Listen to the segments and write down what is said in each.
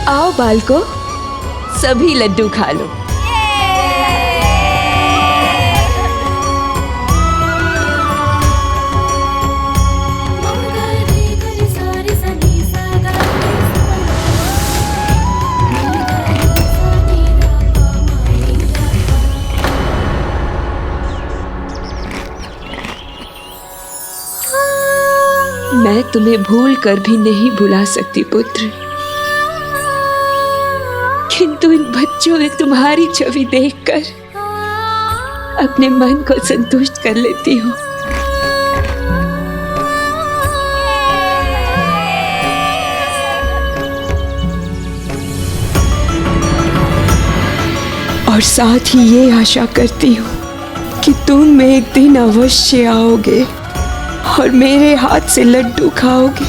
आओ बालको, सभी लड्डू खा लो। मैं तुम्हें भूल कर भी नहीं भुला सकती पुत्र, किंतु इन बच्चों में तुम्हारी छवि देखकर अपने मन को संतुष्ट कर लेती हूँ। और साथ ही ये आशा करती हूँ कि तुम एक दिन अवश्य आओगे और मेरे हाथ से लड्डू खाओगे।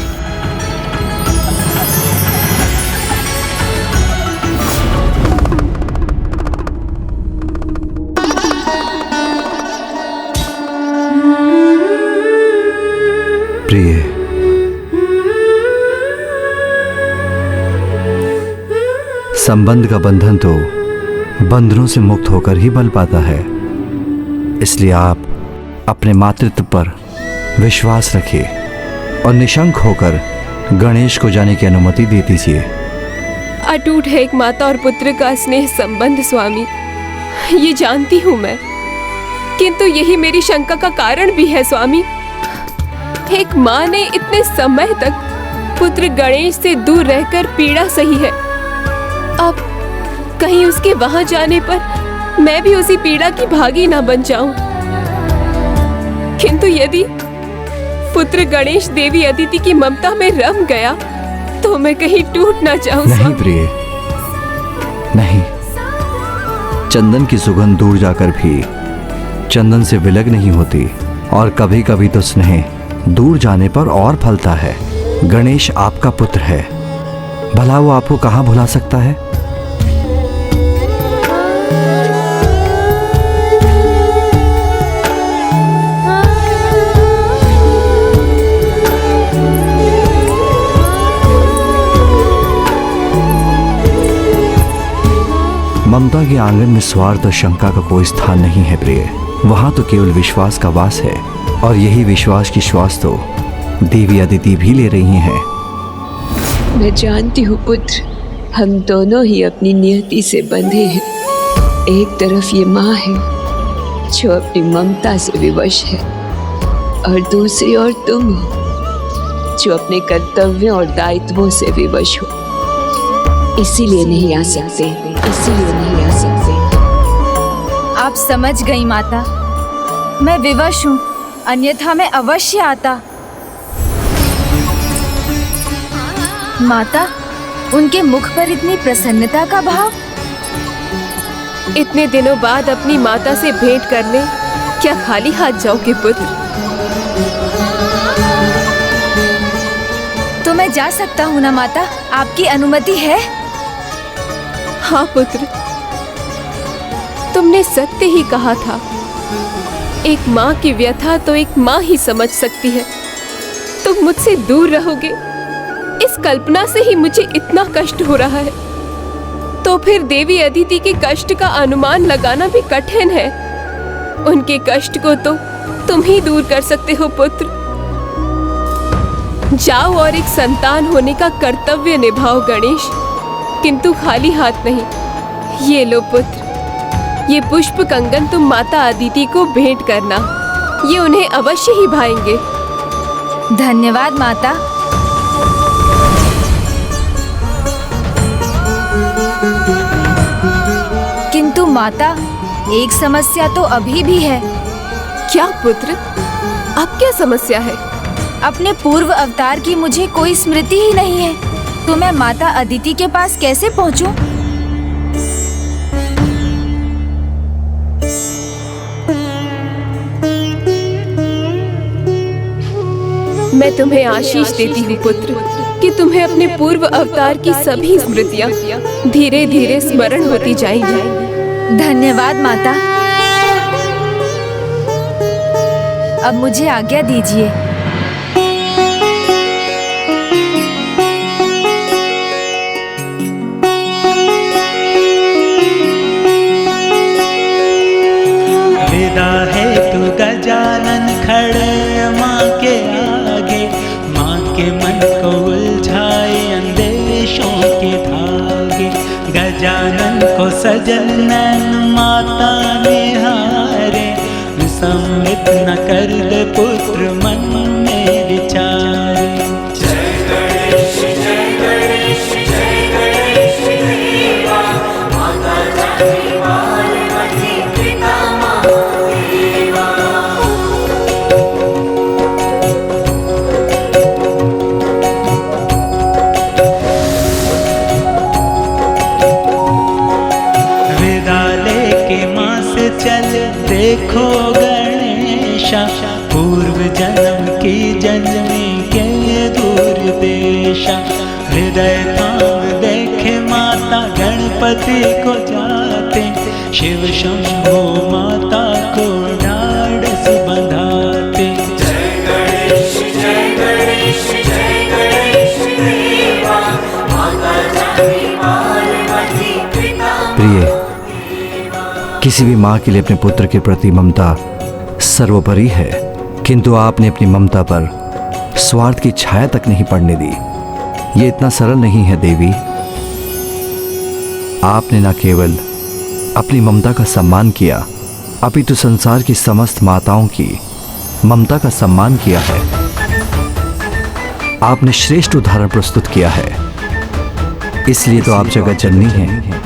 प्रिय, संबंध का बंधन तो बंधनों से मुक्त होकर ही बल पाता है, इसलिए आप अपने मातृत्व पर विश्वास रखिए और निशंक होकर गणेश को जाने की अनुमति दे दीजिए। अटूट है एक माता और पुत्र का स्नेह संबंध स्वामी, ये जानती हूँ मैं, किंतु यही मेरी शंका का कारण भी है स्वामी। एक माँ ने इतने समय तक पुत्र गणेश से दूर रहकर पीड़ा सही है, अब कहीं उसके वहां जाने पर मैं भी उसी पीड़ा की भागी ना बन जाऊं। किंतु यदि पुत्र गणेश देवी अदिति की ममता में रम गया तो मैं कहीं टूट ना जाऊं। नहीं प्रिय, नहीं। चंदन की सुगंध दूर जाकर भी चंदन से विलग नहीं होती, और कभी कभी तो स्नेह दूर जाने पर और फलता है। गणेश आपका पुत्र है, भला वो आपको कहाँ भुला सकता है? ममता के आंगन में स्वार्थ और शंका का कोई स्थान नहीं है प्रिय, वहां तो केवल विश्वास का वास है, और यही विश्वास की श्वास तो देवी अदिति भी ले रही हैं। मैं जानती हूँ पुत्र, हम दोनों ही अपनी नियति से बंधे हैं। एक तरफ ये माँ है जो अपनी ममता से विवश है, और दूसरी ओर तुम हो जो अपने कर्तव्यों और दायित्वों से विवश हो। इसीलिए नहीं आ सकते, इसीलिए नहीं आ सकते। आप समझ गई माता, मैं विवश हूँ, अन्यथा मैं अवश्य आता। माता, उनके मुख पर इतनी प्रसन्नता का भाव। इतने दिनों बाद अपनी माता से भेंट करने क्या खाली हाथ जाओगे पुत्र? तो मैं जा सकता हूँ ना माता, आपकी अनुमति है? हाँ पुत्र, तुमने सत्य ही कहा था। एक माँ की व्यथा तो एक माँ ही समझ सकती है। तुम मुझसे दूर रहोगे, इस कल्पना से ही मुझे इतना कष्ट हो रहा है। तो फिर देवी अदिति के कष्ट का अनुमान लगाना भी कठिन है। उनके कष्ट को तो तुम ही दूर कर सकते हो पुत्र। जाओ और एक संतान होने का कर्तव्य निभाओ गणेश, किंतु खाली हाथ नहीं। ये लो पुत्र, ये पुष्प कंगन तुम माता अदिति को भेंट करना, ये उन्हें अवश्य ही भाएंगे। धन्यवाद माता। किंतु माता, एक समस्या तो अभी भी है। क्या पुत्र, अब क्या समस्या है? अपने पूर्व अवतार की मुझे कोई स्मृति ही नहीं है, तो मैं माता अदिति के पास कैसे पहुंचूं? मैं तुम्हें आशीष देती हूँ पुत्र कि तुम्हें अपने पूर्व अवतार की सभी स्मृतियाँ धीरे धीरे स्मरण होती जाएंगी। धन्यवाद माता। अब मुझे आज्ञा दीजिए। गजानन को सजन नैन माता निहारे, विसम्मित न कर दे पुत्र मन में विचारे। जय गणेश जय गणेश जय गणेश देवा, माता जानी पार्वती पिता महादेवा। विद्यालय के माँ से चल देखो गणेशा, पूर्व जन्म की जन्मी के दूर देशा। हृदय थाम देखे माता गणपति को जाते, शिव शंभो माता को ढाढ़स बंधाते। जय गणेश जय गणेश जय गणेश देवा, माता जानी पार्वती पिता। प्रिय, किसी भी माँ के लिए अपने पुत्र के प्रति ममता सर्वोपरि है, किंतु आपने अपनी ममता पर स्वार्थ की छाया तक नहीं पड़ने दी। ये इतना सरल नहीं है देवी। आपने न केवल अपनी ममता का सम्मान किया, अपितु संसार की समस्त माताओं की ममता का सम्मान किया है। आपने श्रेष्ठ उदाहरण प्रस्तुत किया है, इसलिए तो आप जगत जननी हैं।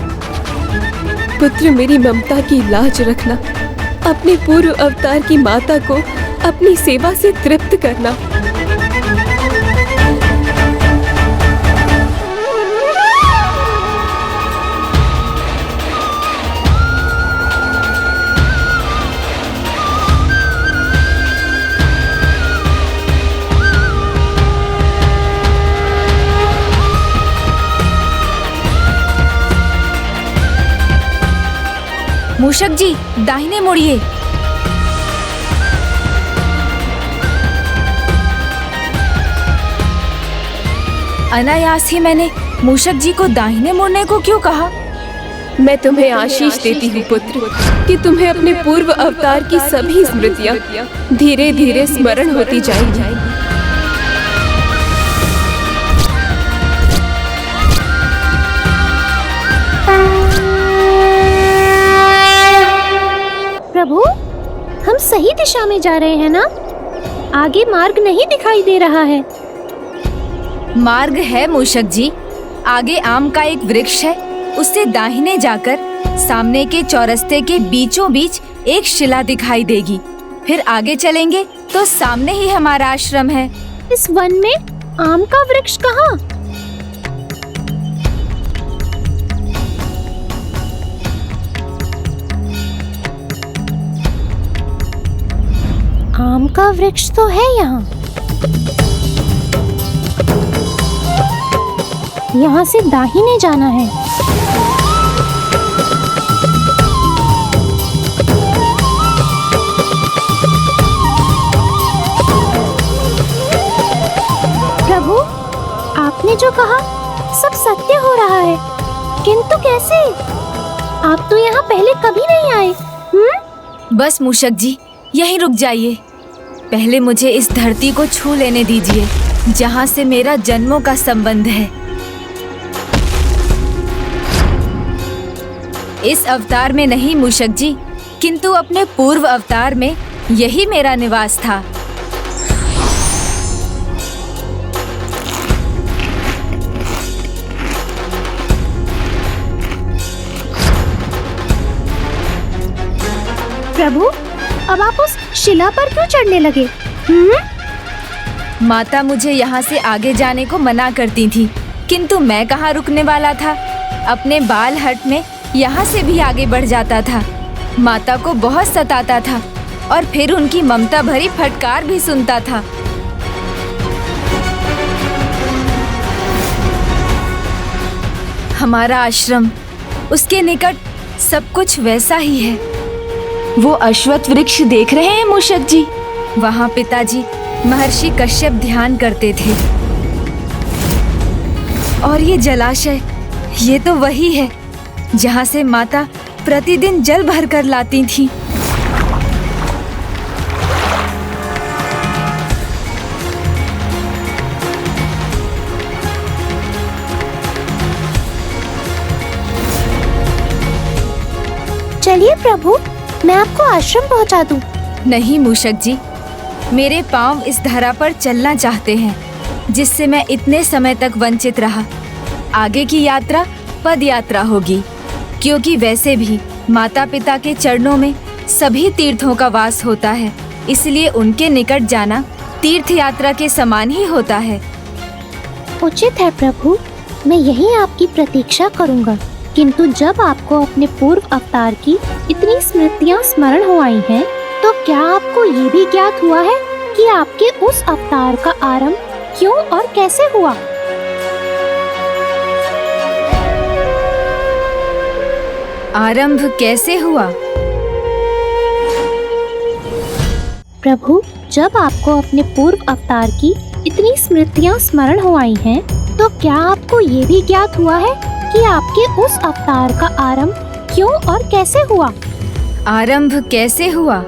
पुत्र, मेरी ममता की लाज रखना, अपने पूर्व अवतार की माता को अपनी सेवा से तृप्त करना। मूषक जी, दाहिने मुड़िए। अनायास ही मैंने मूषक जी को दाहिने मुड़ने को क्यों कहा? मैं तुम्हें आशीष देती हूँ पुत्र, कि तुम्हें अपने पूर्व अवतार की सभी स्मृतियाँ धीरे धीरे स्मरण होती जाएंगी। प्रभु, हम सही दिशा में जा रहे हैं ना? आगे मार्ग नहीं दिखाई दे रहा है। मार्ग है मूषक जी, आगे आम का एक वृक्ष है, उससे दाहिने जाकर सामने के चौरस्ते के बीचों बीच एक शिला दिखाई देगी। फिर आगे चलेंगे तो सामने ही हमारा आश्रम है। इस वन में आम का वृक्ष कहाँ? आम का वृक्ष तो है यहाँ। यहाँ से दाहिने जाना है। प्रभु, आपने जो कहा सब सत्य हो रहा है, किंतु कैसे? आप तो यहाँ पहले कभी नहीं आए। बस मूषक जी, यहीं रुक जाइए। पहले मुझे इस धरती को छू लेने दीजिए, जहाँ से मेरा जन्मों का संबंध है। इस अवतार में नहीं मूषक जी, किंतु अपने पूर्व अवतार में यही मेरा निवास था। प्रभु, अब आप उस शिला पर क्यों चढ़ने लगे? माता मुझे यहाँ से आगे जाने को मना करती थी, किंतु मैं कहाँ रुकने वाला था। अपने बाल हट में यहाँ से भी आगे बढ़ जाता था। माता को बहुत सताता था और फिर उनकी ममता भरी फटकार भी सुनता था। हमारा आश्रम, उसके निकट सब कुछ वैसा ही है। वो अश्वत्थ वृक्ष देख रहे हैं मूषक जी? वहाँ पिताजी महर्षि कश्यप ध्यान करते थे। और ये जलाशय, ये तो वही है जहाँ से माता प्रतिदिन जल भर कर लाती थी। चलिए प्रभु, मैं आपको आश्रम पहुंचा दूं। नहीं मूषक जी, मेरे पाँव इस धरा पर चलना चाहते हैं, जिससे मैं इतने समय तक वंचित रहा। आगे की यात्रा पद यात्रा होगी, क्योंकि वैसे भी माता पिता के चरणों में सभी तीर्थों का वास होता है, इसलिए उनके निकट जाना तीर्थ यात्रा के समान ही होता है। उचित है प्रभु, मैं यही आपकी प्रतीक्षा करूंगा। किंतु जब आपको अपने पूर्व अवतार की इतनी स्मृतियां स्मरण हो आई हैं, तो क्या आपको ये भी ज्ञात हुआ है कि आपके उस अवतार का आरंभ क्यों और कैसे हुआ? आरंभ कैसे हुआ? प्रभु, जब आपको अपने पूर्व अवतार की इतनी स्मृतियां स्मरण हो आई हैं, तो क्या आपको ये भी ज्ञात हुआ है कि आपके उस अवतार का आरंभ क्यों और कैसे हुआ? आरंभ कैसे हुआ?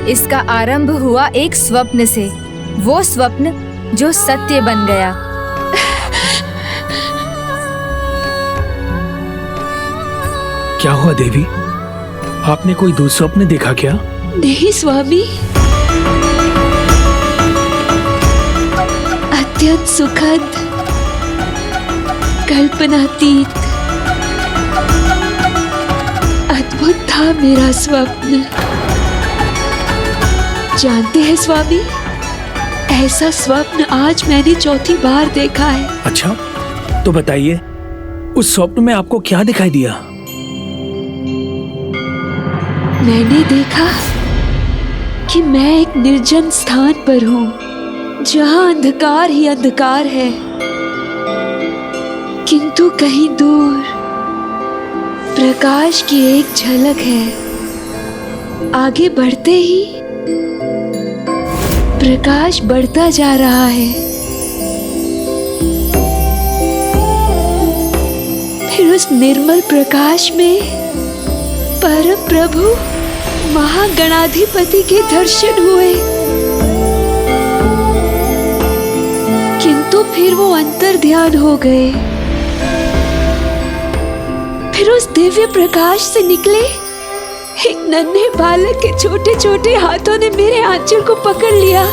इसका आरंभ हुआ एक स्वप्न से, वो स्वप्न जो सत्य बन गया। क्या हुआ देवी? आपने कोई दुस्वप्न देखा क्या? नहीं स्वामी, अत्यंत सुखद, कल्पनातीत, अद्भुत था मेरा स्वप्न। जानते हैं स्वामी, ऐसा स्वप्न आज मैंने चौथी बार देखा है। अच्छा, तो बताइए, उस स्वप्न में आपको क्या दिखाई दिया? मैंने देखा कि मैं एक निर्जन स्थान पर हूँ, जहाँ अंधकार ही अंधकार है, किंतु कहीं दूर प्रकाश की एक झलक है। आगे बढ़ते ही प्रकाश बढ़ता जा रहा है। फिर उस निर्मल प्रकाश में परम प्रभु महागणाधिपति के दर्शन हुए, किंतु फिर वो अंतर ध्यान हो गए। फिर उस दिव्य प्रकाश से निकले एक नन्हे बालक के छोटे छोटे हाथों ने मेरे आंचल को पकड़ लिया।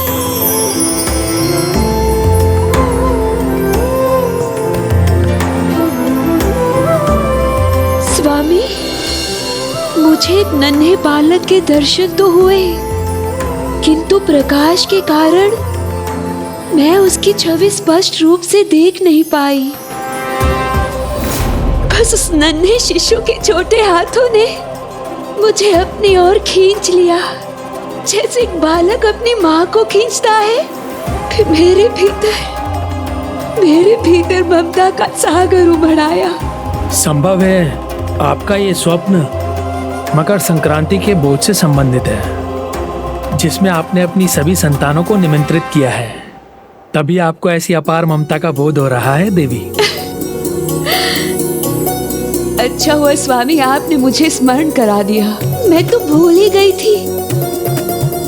स्वामी, मुझे एक नन्हे बालक के दर्शन तो हुए, किंतु प्रकाश के कारण मैं उसकी छवि स्पष्ट रूप से देख नहीं पाई। बस उस नन्हे शिशु के छोटे हाथों ने मुझे अपनी ओर खींच लिया, जैसे एक बालक अपनी माँ को खींचता है। फिर मेरे भीतर ममता का सागर उमड़ आया। संभव है आपका ये स्वप्न मकर संक्रांति के बोझ से संबंधित है, जिसमें आपने अपनी सभी संतानों को निमंत्रित किया है। तभी आपको ऐसी अपार ममता का बोध हो रहा है देवी। अच्छा हुआ स्वामी, आपने मुझे स्मरण करा दिया, मैं तो भूल ही गई थी।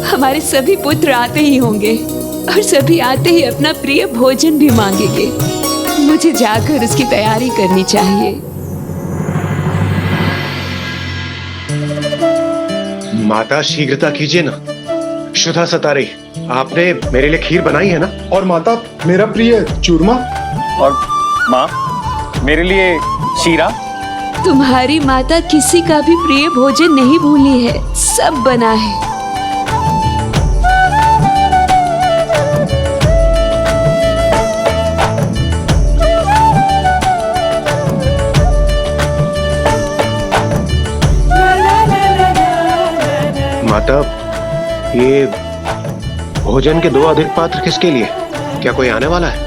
हमारे सभी पुत्र आते ही होंगे और सभी आते ही अपना प्रिय भोजन भी मांगेंगे। मुझे जाकर उसकी तैयारी करनी चाहिए। माता, शीघ्रता कीजिए ना। शुद्धा सतारे, आपने मेरे लिए खीर बनाई है ना? और माता, मेरा प्रिय चूरमा। और माँ, मेरे लिए शीरा। तुम्हारी माता किसी का भी प्रिय भोजन नहीं भूली है, सब बना है। माता, ये भोजन के 2 अधिक पात्र किसके लिए? क्या कोई आने वाला है?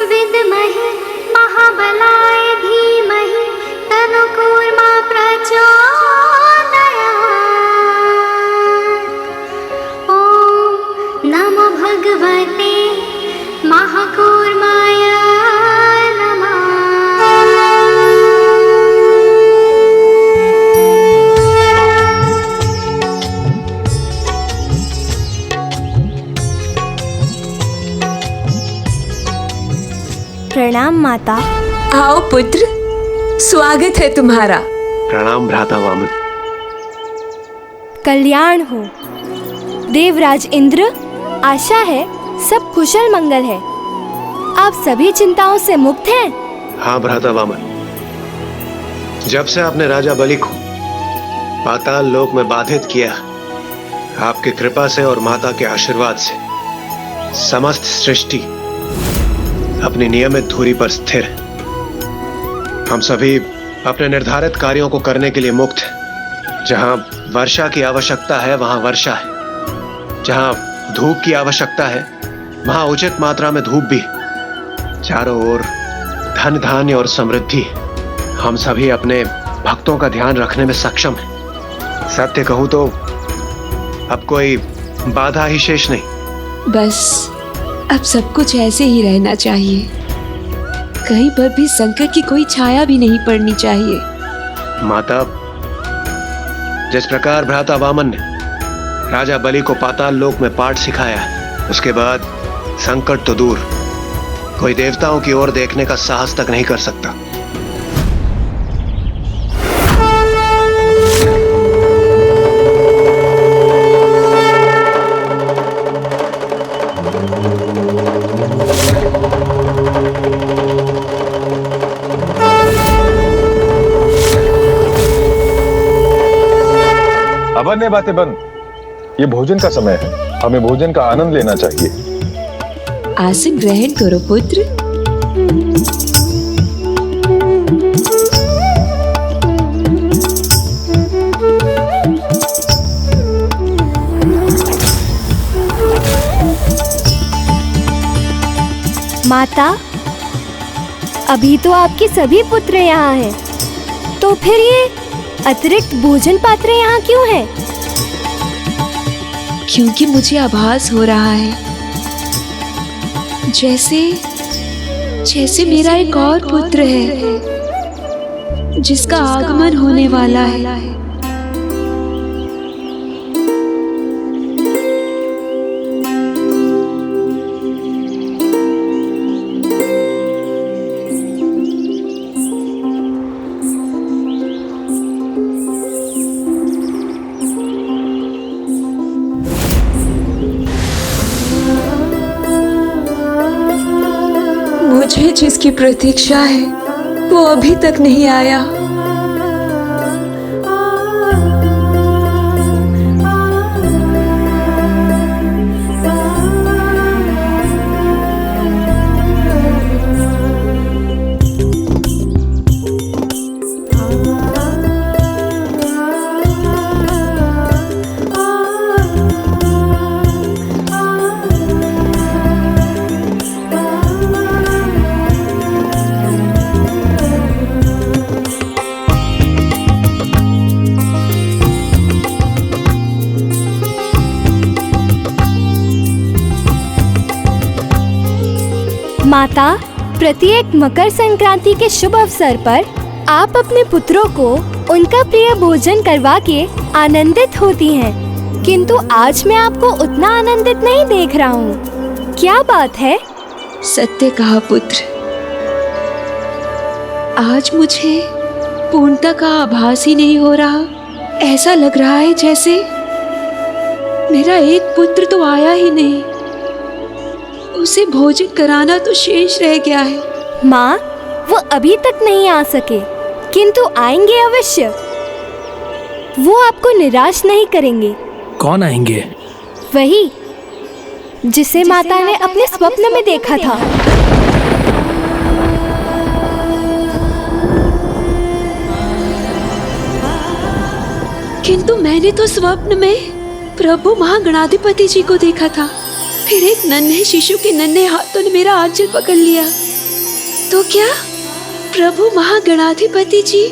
विद्महे महाबलाय धीमहि तनुकूर्मा प्रचोदयात्। ॐ नमो भगवते महाकूर्माय नमः। प्रणाम माता। आओ पुत्र, स्वागत है तुम्हारा। प्रणाम भ्राता वामन। कल्याण हो देवराज इंद्र। आशा है सब कुशल मंगल है। आप सभी चिंताओं से मुक्त हैं? हाँ भ्राता वामन, जब से आपने राजा बलि को पाताल लोक में बाधित किया, आपकी कृपा से और माता के आशीर्वाद से समस्त सृष्टि अपनी नियमित धुरी पर स्थिर है। हम सभी अपने निर्धारित कार्यों को करने के लिए मुक्त हैं। जहां वर्षा की आवश्यकता है वहां वर्षा है, जहां धूप की आवश्यकता है वहां उचित मात्रा में धूप भी है। चारों ओर धन धान्य और समृद्धि। हम सभी अपने भक्तों का ध्यान रखने में सक्षम हैं। सत्य कहूं तो अब कोई बाधा ही शेष नहीं। बस अब सब कुछ ऐसे ही रहना चाहिए। कहीं पर भी संकट की कोई छाया भी नहीं पड़नी चाहिए। माता, जिस प्रकार भ्राता वामन ने राजा बलि को पाताल लोक में पाठ सिखाया, उसके बाद संकट तो दूर, कोई देवताओं की ओर देखने का साहस तक नहीं कर सकता। अब अन्य बातें बंद। ये भोजन का समय है, हमें भोजन का आनंद लेना चाहिए। आसन ग्रहण करो पुत्र। माता, अभी तो आपके सभी पुत्र यहाँ हैं, तो फिर ये अतिरिक्त भोजन पात्र यहाँ क्यों है? क्योंकि मुझे आभास हो रहा है जैसे मेरा एक और पुत्र है जिसका आगमन होने वाला है। मुझे जिसकी प्रतीक्षा है वो अभी तक नहीं आया। माता, प्रत्येक मकर संक्रांति के शुभ अवसर पर आप अपने पुत्रों को उनका प्रिय भोजन करवा के आनंदित होती हैं, किंतु आज मैं आपको उतना आनंदित नहीं देख रहा हूँ। क्या बात है? सत्य कहा पुत्र, आज मुझे पूर्णता का आभास ही नहीं हो रहा। ऐसा लग रहा है जैसे मेरा एक पुत्र तो आया ही नहीं, उसे भोजन कराना तो शेष रह गया है। माँ, वो अभी तक नहीं आ सके, किंतु आएंगे अवश्य। वो आपको निराश नहीं करेंगे। कौन आएंगे? वही जिसे माता ने अपने स्वप्न में देखा था। किंतु मैंने तो स्वप्न में प्रभु महागणाधिपति जी को देखा था। फिर एक नन्हे शिशु के नन्हे हाथों ने मेरा आंचल पकड़ लिया। तो क्या प्रभु महागणाधिपति जी?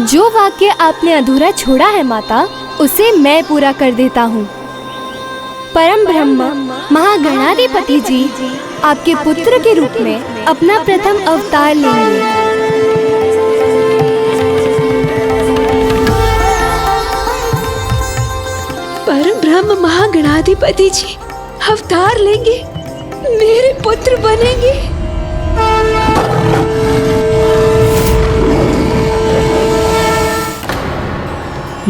जो वाक्य आपने अधूरा छोड़ा है माता, उसे मैं पूरा कर देता हूँ। परम ब्रह्म महागणाधिपति जी आपके पुत्र के रूप में अपना प्रथम अवतार लेंगे। परम ब्रह्म महागणाधिपति जी अवतार लेंगे, मेरे पुत्र बनेंगे।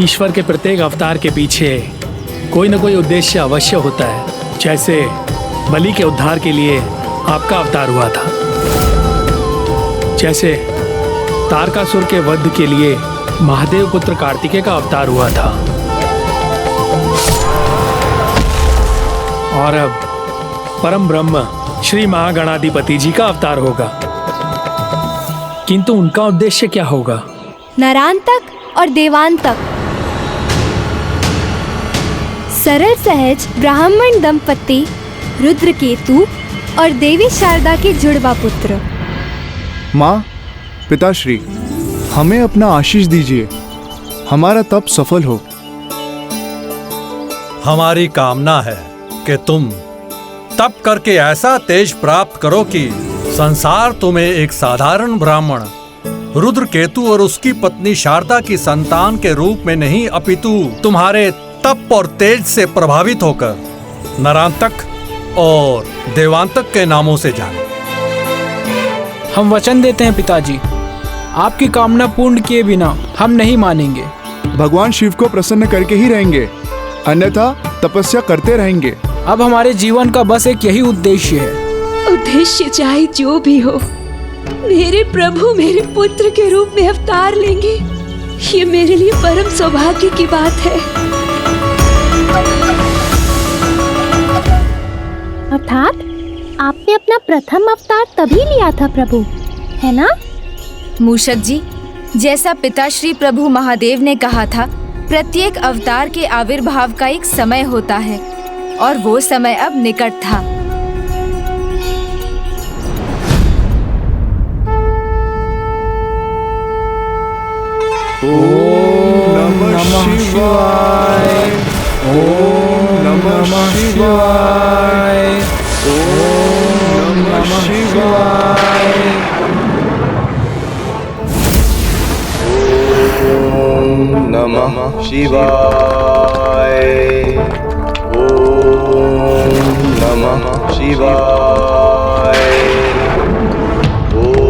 ईश्वर के प्रत्येक अवतार के पीछे कोई न कोई उद्देश्य अवश्य होता है। जैसे बलि के उद्धार के लिए आपका अवतार हुआ था, जैसे तारकासुर के वध के लिए महादेव पुत्र कार्तिकेय का अवतार हुआ था, और अब परम ब्रह्म श्री महागणाधिपति जी का अवतार होगा। किंतु उनका उद्देश्य क्या होगा? नरांतक और देवांतक। सरल सहज ब्राह्मण दंपति रुद्रकेतु और देवी शारदा के जुड़वा पुत्र। माँ, पिताश्री, हमें अपना आशीष दीजिए, हमारा तप सफल हो। हमारी कामना है कि तुम तप करके ऐसा तेज प्राप्त करो कि संसार तुम्हें एक साधारण ब्राह्मण रुद्रकेतु और उसकी पत्नी शारदा की संतान के रूप में नहीं, अपितु तुम्हारे तप और तेज से प्रभावित होकर नरांतक और देवांतक के नामों से जाने। हम वचन देते हैं पिताजी, आपकी कामना पूर्ण किए बिना हम नहीं मानेंगे। भगवान शिव को प्रसन्न करके ही रहेंगे, अन्यथा तपस्या करते रहेंगे। अब हमारे जीवन का बस एक यही उद्देश्य है। उद्देश्य चाहे जो भी हो, मेरे प्रभु मेरे पुत्र के रूप में अवतार लेंगे, ये मेरे लिए परम सौभाग्य की बात है। अर्थात आपने अपना प्रथम अवतार तभी लिया था प्रभु, है ना? मूषक जी, जैसा पिताश्री प्रभु महादेव ने कहा था, प्रत्येक अवतार के आविर्भाव का एक समय होता है और वो समय अब निकट था। ओम नमः शिवाय, ओम नमः शिवाय, ओम नमः शिवाय, ओम नमः शिवाय, ओम नमः शिवाय,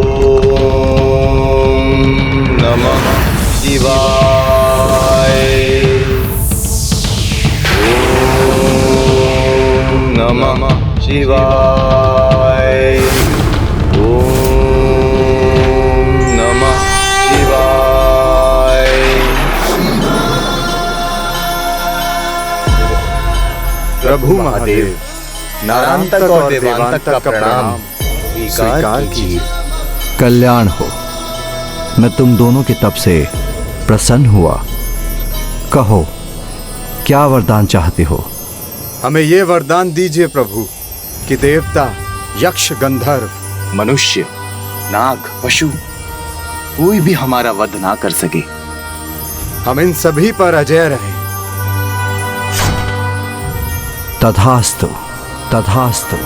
ओम नमः शिवाय, ओम नमः शिवाय, ओम नमः शिवाय। प्रभु महादेव, नारांतक और देवांतक का प्रणाम स्वीकार कीजिए। कल्याण हो। मैं तुम दोनों के तप से प्रसन्न हुआ। कहो, क्या वरदान चाहते हो? हमें ये वरदान दीजिए प्रभु कि देवता, यक्ष, गंधर्व, मनुष्य, नाग, पशु कोई भी हमारा वध ना कर सके। हम इन सभी पर अजय रहें। तथास्तु, तथास्तु,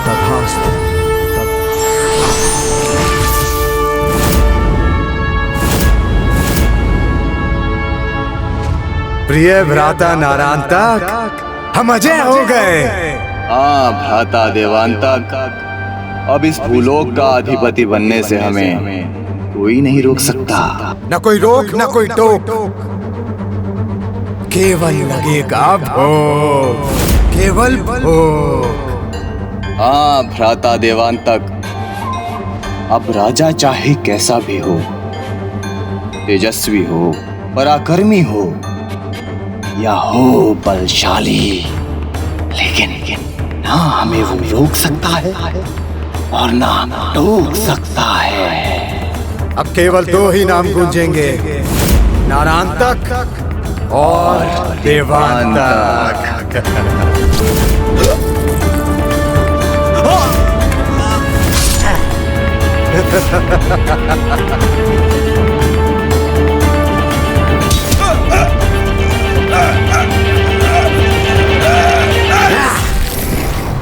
तथास्तु। प्रिय भ्राता नारांतक, हम अजय हो गए। हाँ भ्राता देवांतक, अब इस भूलोक का अधिपति बनने से हमें कोई नहीं रोक सकता। न कोई रोक, न कोई टोक, केवल लगेगा भोग, केवल भोग। हाँ भ्राता देवांतक, अब राजा चाहे कैसा भी हो, तेजस्वी हो, पराक्रमी हो या हो बलशाली, लेकिन ना हमें वो रोक सकता है और ना टोक सकता है। अब केवल दो ही नाम गूंजेंगे, नारांतक और देवांतक।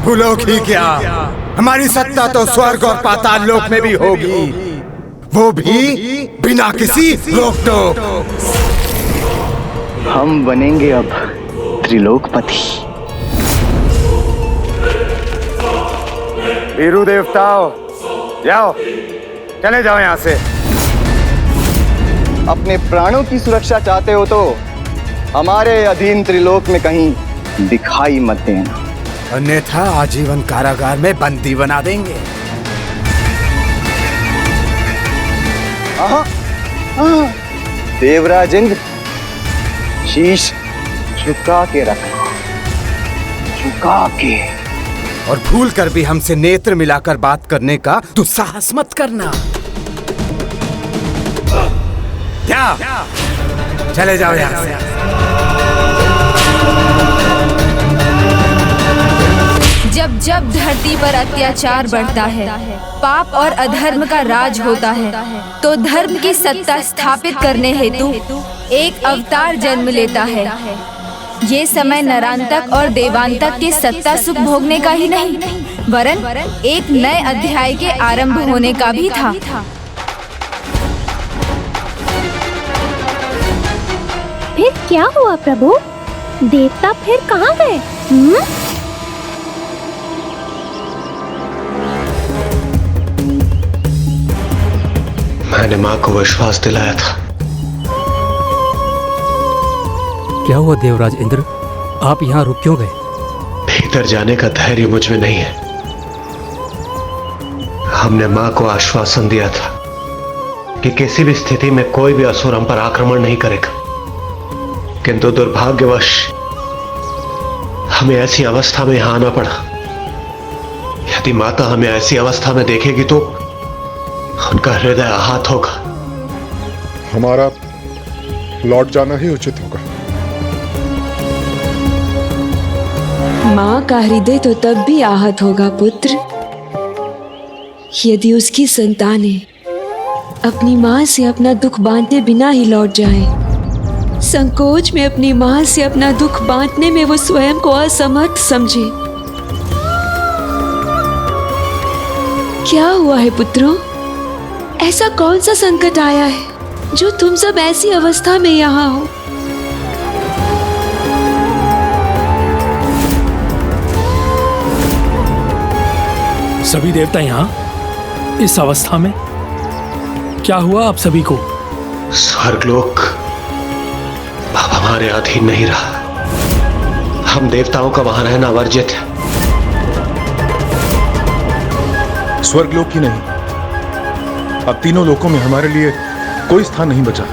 भूलोक ही क्या, हमारी सत्ता तो स्वर्ग और पाताल लोक में भी होगी, वो भी बिना किसी रोक टोक। हम बनेंगे अब त्रिलोकपति। वीरू देवताओं, जाओ, चले जाओ यहाँ से। अपने प्राणों की सुरक्षा चाहते हो तो हमारे अधीन त्रिलोक में कहीं दिखाई मत देना, अन्यथा आजीवन कारागार में बंदी बना देंगे। देवराज इंद्र, शीश झुका के रखना, झुका के। और भूल कर भी हमसे नेत्र मिलाकर बात करने का दुस्साहस मत करना। जाओ, चले जाओ यहाँ से। जब जब धरती पर अत्याचार बढ़ता है, पाप और अधर्म का राज होता है, तो धर्म की सत्ता स्थापित करने हेतु एक अवतार जन्म लेता है। ये समय नरांतक और देवांतक के सत्ता सुख भोगने का ही नहीं, वरन एक नए अध्याय के आरंभ होने का भी था। फिर क्या हुआ प्रभु? देवता फिर कहाँ गए? मैंने माँ को विश्वास दिलाया था। क्या हुआ देवराज इंद्र, आप यहाँ रुक क्यों गए? भीतर जाने का धैर्य मुझ में नहीं है। हमने माँ को आश्वासन दिया था कि किसी भी स्थिति में कोई भी असुर हम पर आक्रमण नहीं करेगा, किंतु दुर्भाग्यवश हमें ऐसी अवस्था में यहां आना पड़ा। यदि माता हमें ऐसी अवस्था में देखेगी तो उनका हृदय आहत होगा। हमारा लौट जाना ही उचित होगा। माँ का हृदय तो तब भी आहत होगा पुत्र, यदि उसकी संतानें अपनी माँ से अपना दुख बांटे बिना ही लौट जाएं। संकोच में अपनी माँ से अपना दुख बांटने में वो स्वयं को असमर्थ समझे। क्या हुआ है पुत्रों? ऐसा कौन सा संकट आया है जो तुम सब ऐसी अवस्था में यहाँ हो? सभी देवता यहाँ इस अवस्था में? क्या हुआ आप सभी को? स्वर्गलोक अब हमारे अधीन नहीं रहा। हम देवताओं का वहां रहना वर्जित है। स्वर्गलोक ही नहीं, अब तीनों लोकों में हमारे लिए कोई स्थान नहीं बचा।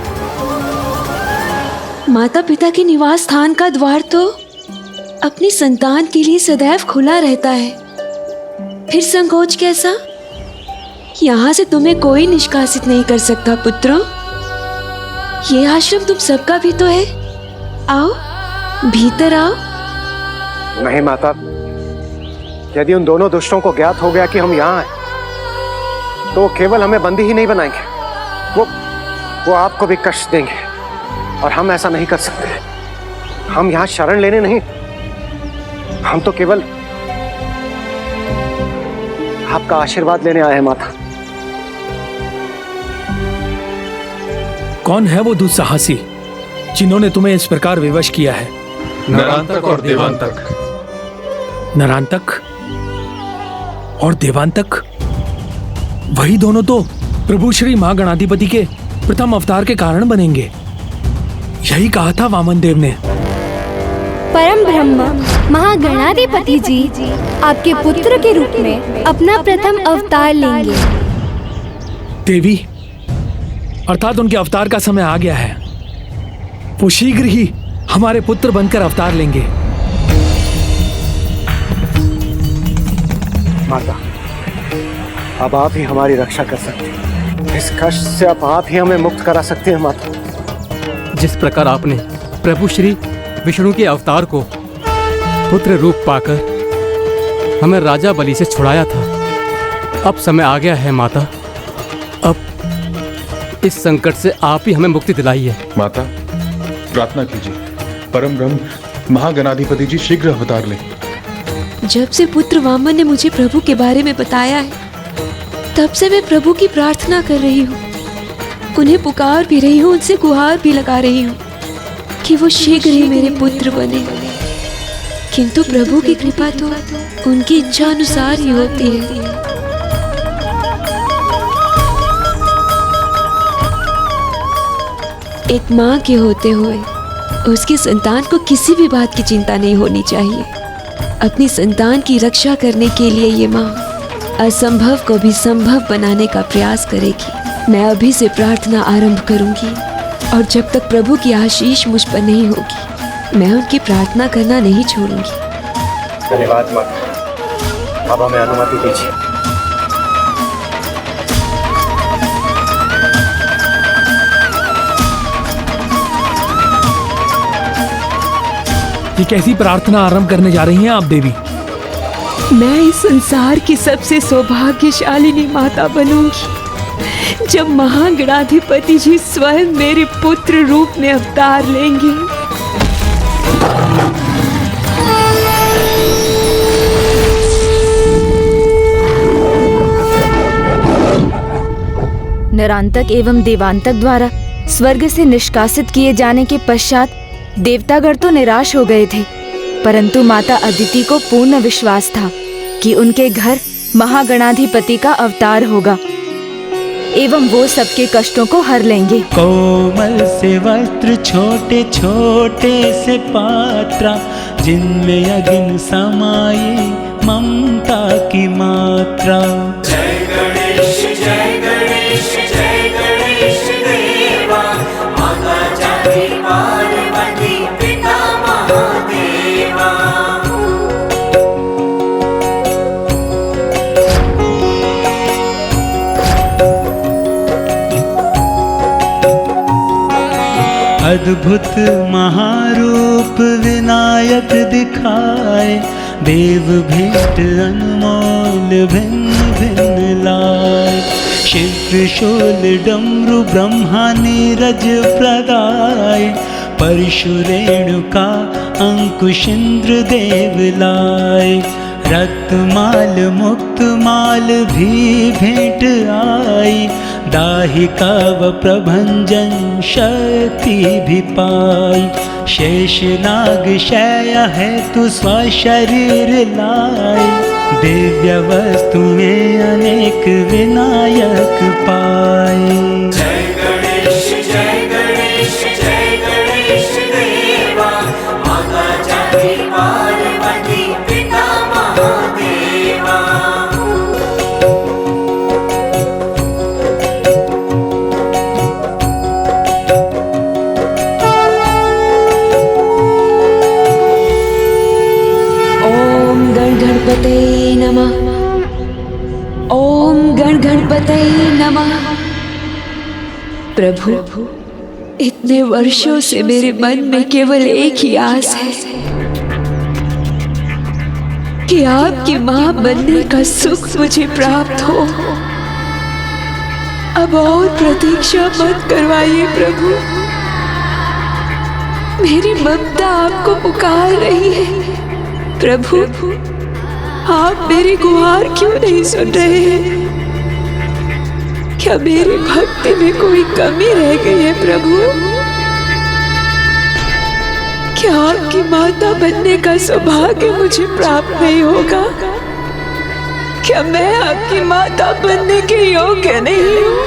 माता पिता के निवास स्थान का द्वार तो अपनी संतान के लिए सदैव खुला रहता है, फिर संकोच कैसा? यहाँ से तुम्हें कोई निष्कासित नहीं कर सकता पुत्रों। ये आश्रम तुम सबका भी तो है। आओ, भीतर आओ। नहीं माता, यदि उन दोनों दुष्टों को ज्ञात हो गया कि हम यहाँ हैं, तो वो केवल हमें बंदी ही नहीं बनाएंगे, वो आपको भी कष्ट देंगे, और हम ऐसा नहीं कर सकते। हम यहाँ शरण लेने नहीं, हम तो केवल आपका आशीर्वाद लेने आए हैं माता। कौन है वो दुस्साहसी जिन्होंने तुम्हें इस प्रकार विवश किया है? नरांतक और देवांतक। नरांतक और देवांतक, वही दोनों तो प्रभु श्री महागणाधिपति के प्रथम अवतार के कारण बनेंगे। यही कहा था वामन देव ने। परम ब्रह्म महागणाधिपति जी आपके पुत्र के रूप में अपना प्रथम अवतार लेंगे। देवी, अर्थात उनके अवतार का समय आ गया है। वो शीघ्र ही हमारे पुत्र बनकर अवतार लेंगे। माता, अब आप ही हमारी रक्षा कर सकते हैं। इस कष्ट से अब आप ही हमें मुक्त करा सकते हैं माता। जिस प्रकार आपने प्रभु श्री विष्णु के अवतार को पुत्र रूप पाकर हमें राजा बलि से छुड़ाया था, अब समय आ गया है माता। अब इस संकट से आप ही हमें मुक्ति दिलाइए। माता, प्रार्थना कीजिए, परम ब्रह्म महागणाधिपति जी शीघ्र अवतार लें। जब से पुत्र वामन ने मुझे प्रभु के बारे में बताया है, तब से मैं प्रभु की प्रार्थना कर रही हूँ, उन्हें पुकार भी रही हूँ, उनसे गुहार भी लगा रही हूँ कि वो शीघ्र ही मेरे पुत्र बने। किंतु प्रभु की कृपा तो उनकी इच्छा अनुसार ही होती है। एक माँ के होते हुए उसकी संतान को किसी भी बात की चिंता नहीं होनी चाहिए। अपनी संतान की रक्षा करने के लिए ये माँ असंभव को भी संभव बनाने का प्रयास करेगी। मैं अभी से प्रार्थना आरंभ करूंगी और जब तक प्रभु की आशीष मुझ पर नहीं होगी मैं उनकी प्रार्थना करना नहीं छोड़ूंगी। धन्यवाद माता, अब हमें अनुमति दीजिए। ये कैसी प्रार्थना आरंभ करने जा रही हैं आप देवी? मैं इस संसार की सबसे सौभाग्यशालिनी माता बनूंगी जब महागणाधिपति जी स्वयं मेरे पुत्र रूप में अवतार लेंगे। नरांतक एवं देवांतक द्वारा स्वर्ग से निष्कासित किए जाने के पश्चात देवतागण तो निराश हो गए थे, परंतु माता अदिति को पूर्ण विश्वास था कि उनके घर महागणाधिपति का अवतार होगा एवं वो सबके कष्टों को हर लेंगे। कोमल से वस्त्र छोटे छोटे से पात्रा जिनमें अग्नि समाई ममता की मात्रा। जय गणेश जय गणेश जय गणेश देवा, माता जाति पार्वती पिता महादेवा। अद्भुत महारूप विनायक दिखाए, देव भेंट अनमोल भिन्न भिन्न लाए। शिव त्रिशूल डमरू ब्रह्मा नीरज प्रदाय, परशु रेणुका अंकुश इंद्र देव लाए। रत्माल मुक्त माल भी भेंट आई, दाहिका व प्रभंजन शक्ति भी पाई। शेष नाग शय है तु स्वशरीर लाए, दिव्य वस्तुएं अनेक विनायक पाए। जय गणेश जय गणेश जय गणेश देवा, माता जाति पार्वती पिता महादेवा। गणपते नमः। ओम गणपते नमः। प्रभु, इतने वर्षों से मेरे मन में केवल एक ही आस है कि आपकी मां बनने का सुख मुझे प्राप्त हो। अब और प्रतीक्षा मत करवाइए प्रभु, मेरी ममता आपको पुकार रही है। प्रभु, आप मेरी गुहार क्यों नहीं सुन रहे हैं? क्या मेरी भक्ति में कोई कमी रह गई है प्रभु? क्या आपकी माता बनने का सौभाग्य मुझे प्राप्त नहीं होगा? क्या मैं आपकी माता बनने के योग्य नहीं हूँ?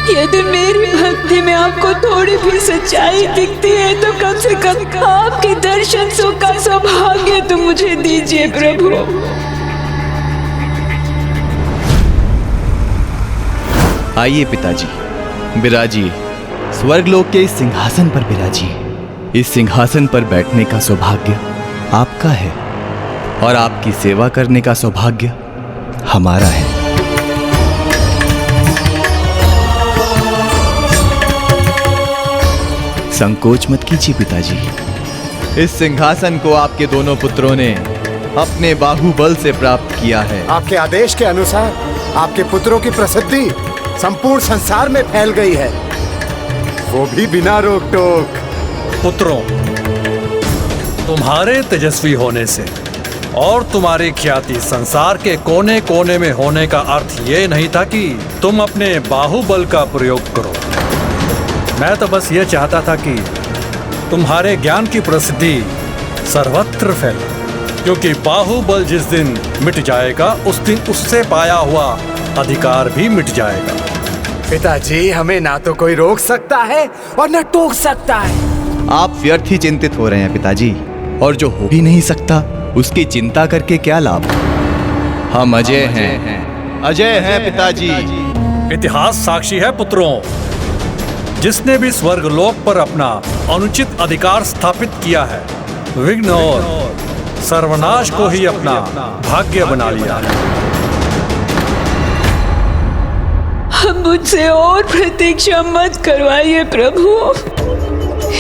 यदि मेरी भक्ति में आपको थोड़ी भी सच्चाई दिखती है तो कम से कम आपके दर्शन सुख का सौभाग्य तो मुझे दीजिए प्रभु। आइए पिताजी, विराजिए, स्वर्गलोक के इस सिंहासन पर विराजिए। इस सिंहासन पर बैठने का सौभाग्य आपका है और आपकी सेवा करने का सौभाग्य हमारा है। संकोच मत कीजिए पिताजी, इस सिंहासन को आपके दोनों पुत्रों ने अपने बाहुबल से प्राप्त किया है। आपके आदेश के अनुसार आपके पुत्रों की प्रसिद्धि संपूर्ण संसार में फैल गई है, वो भी बिना रोक टोक। पुत्रों, तुम्हारे तेजस्वी होने से और तुम्हारी ख्याति संसार के कोने कोने में होने का अर्थ ये नहीं था कि तुम अपने बाहुबल का प्रयोग करो। मैं तो बस ये चाहता था कि तुम्हारे ज्ञान की प्रसिद्धि सर्वत्र फैला, क्योंकि बाहुबल जिस दिन मिट जाएगा उस दिन उससे पाया हुआ अधिकार भी मिट जाएगा। पिताजी, हमें ना तो कोई रोक सकता है और न टोक सकता है। आप व्यर्थ ही चिंतित हो रहे हैं पिताजी, और जो हो ही नहीं सकता उसकी चिंता करके क्या लाभ। हम अजय हैं, अजय हैं पिताजी। इतिहास साक्षी है पुत्रों, जिसने भी स्वर्गलोक पर अपना अनुचित अधिकार स्थापित किया है, विघ्न और सर्वनाश को ही अपना भाग्य बना लिया है। मुझसे और प्रतीक्षा मत करवाइए प्रभु।